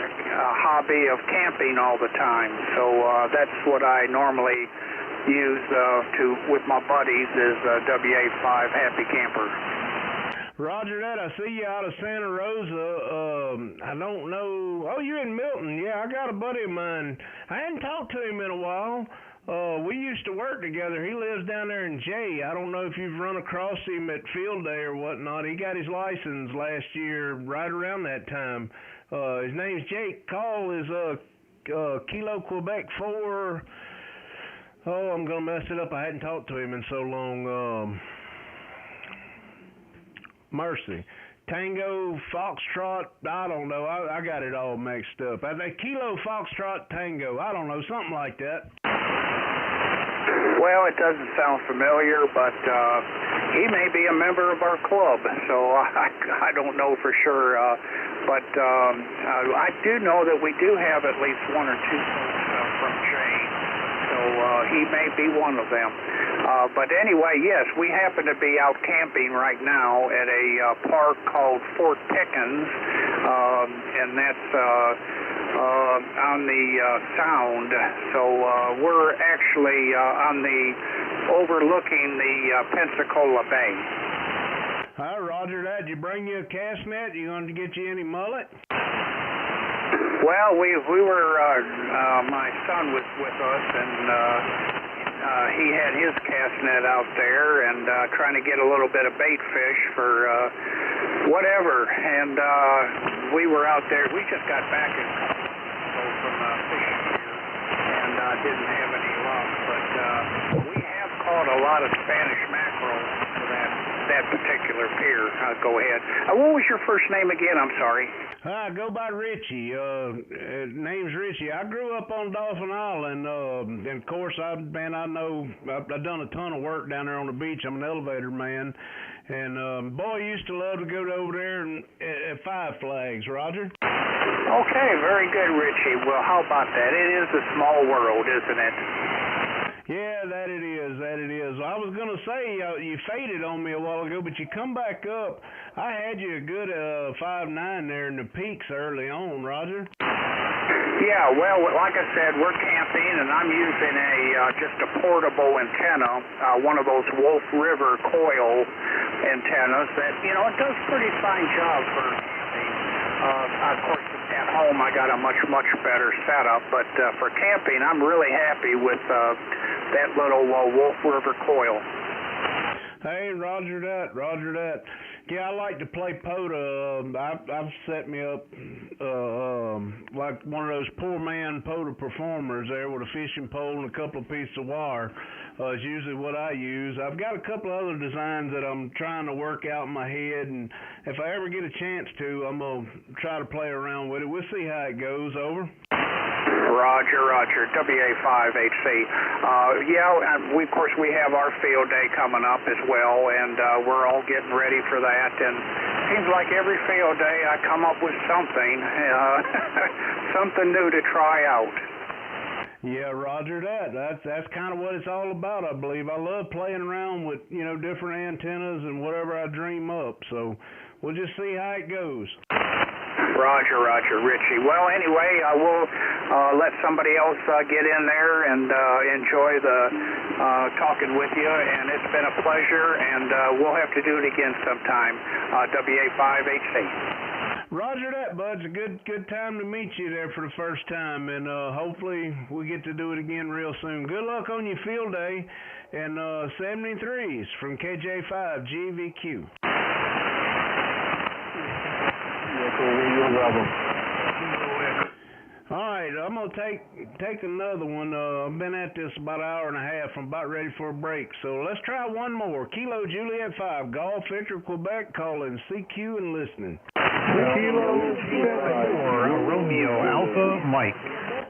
hobby of camping all the time. So that's what I normally use with my buddies is WA5 Happy Camper. Roger that. I see you out of Santa Rosa. I don't know. Oh, you're in Milton. Yeah, I got a buddy of mine. I hadn't talked to him in a while. We used to work together. He lives down there in Jay. I don't know if you've run across him at field day or whatnot. He got his license last year, right around that time. His name's Jake. Call is Kilo Quebec 4. Oh, I'm going to mess it up. I hadn't talked to him in so long. Mercy. Tango, Foxtrot, I don't know. I got it all mixed up. I think Kilo, Foxtrot, Tango. I don't know, something like that. Well, it doesn't sound familiar, but he may be a member of our club, so I don't know for sure. But I do know that we do have at least one or two folks from Jay, so he may be one of them. But anyway, yes, we happen to be out camping right now at a park called Fort Pickens, and that's on the Sound. So we're actually overlooking the Pensacola Bay. Hi, Roger that. Did you bring you a cast net? You going to get you any mullet? Well, we were, my son was with us, and he had his cast net out there and trying to get a little bit of bait fish for whatever. And we were out there. We just got back from fishing here and didn't have any luck. But we have caught a lot of Spanish mackerel for that particular pier. Go ahead. What was your first name again? I'm sorry. I go by Richie. Name's Richie. I grew up on Dolphin Island, and of course, I've done a ton of work down there on the beach. I'm an elevator man, and boy, I used to love to go over there at Five Flags. Roger. Okay, very good, Richie. Well, how about that? It is a small world, isn't it? Yeah, that it is. I was going to say, you faded on me a while ago, but you come back up. I had you a good 5.9 there in the peaks early on, Roger. Yeah, well, like I said, we're camping, and I'm using just a portable antenna, one of those Wolf River coil antennas that, it does a pretty fine job for camping. Of course, at home I got a much better setup, but for camping, I'm really happy with that little Wolf River coil. Hey, Roger that. Yeah, I like to play POTA. I've set me up like one of those poor man POTA performers there with a fishing pole and a couple of pieces of wire. Is usually what I use. I've got a couple of other designs that I'm trying to work out in my head, and if I ever get a chance to, I'm going to try to play around with it. We'll see how it goes. Over. Roger, WA5HC. We of course we have our field day coming up as well, and we're all getting ready for that. And it seems like every field day I come up with something, something new to try out. Yeah, roger that. That's kind of what it's all about, I believe. I love playing around with, different antennas and whatever I dream up. So we'll just see how it goes. Roger, Richie. Well, anyway, I will let somebody else get in there and enjoy the talking with you, and it's been a pleasure, and we'll have to do it again sometime. WA5HC. Roger that, bud. It's a good time to meet you there for the first time, and hopefully we get to do it again real soon. Good luck on your field day, and 73s from KJ5 GVQ. All right, I'm going to take another one. I've been at this about an hour and a half. I'm about ready for a break. So let's try one more. Kilo Juliet 5, Golf Victor Quebec, calling CQ and listening. Kilo Juliet 4, Romeo Alpha Mike.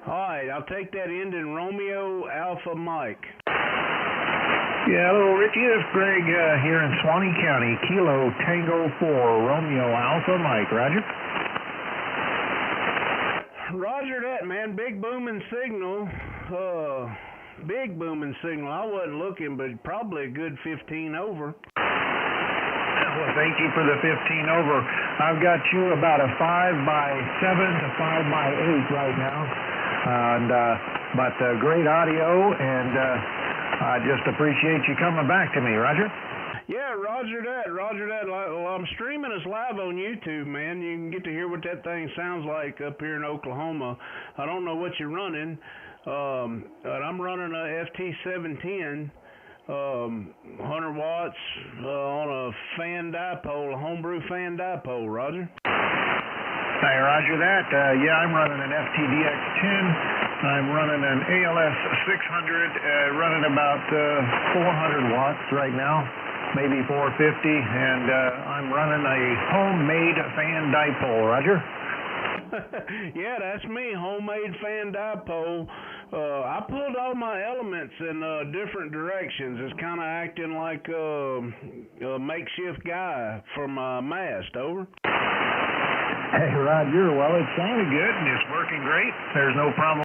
All right, I'll take that end in Romeo Alpha Mike. Yeah, hello, Richie. It's Greg here in Swanee County. Kilo Tango 4, Romeo Alpha Mike. Roger. Roger that, man. Big booming signal. Big booming signal. I wasn't looking, but probably a good 15 over. Well, thank you for the 15 over. I've got you about a 5x7 to 5x8 right now. And but great audio, and I just appreciate you coming back to me, Roger. Yeah, roger that. Well, I'm streaming us live on YouTube, man. You can get to hear what that thing sounds like up here in Oklahoma. I don't know what you're running, but I'm running a FT710, 100 watts on a fan dipole, a homebrew fan dipole, Roger. Hey, roger that. Yeah, I'm running an FTDX10. I'm running an ALS 600, running about 400 watts right now. Maybe 450, and I'm running a homemade fan dipole, Roger. Yeah, that's me, homemade fan dipole. I pulled all my elements in different directions. It's kind of acting like a makeshift guy for my mast, over. Hey, Roger, well, it sounded good, and it's working great. There's no problem.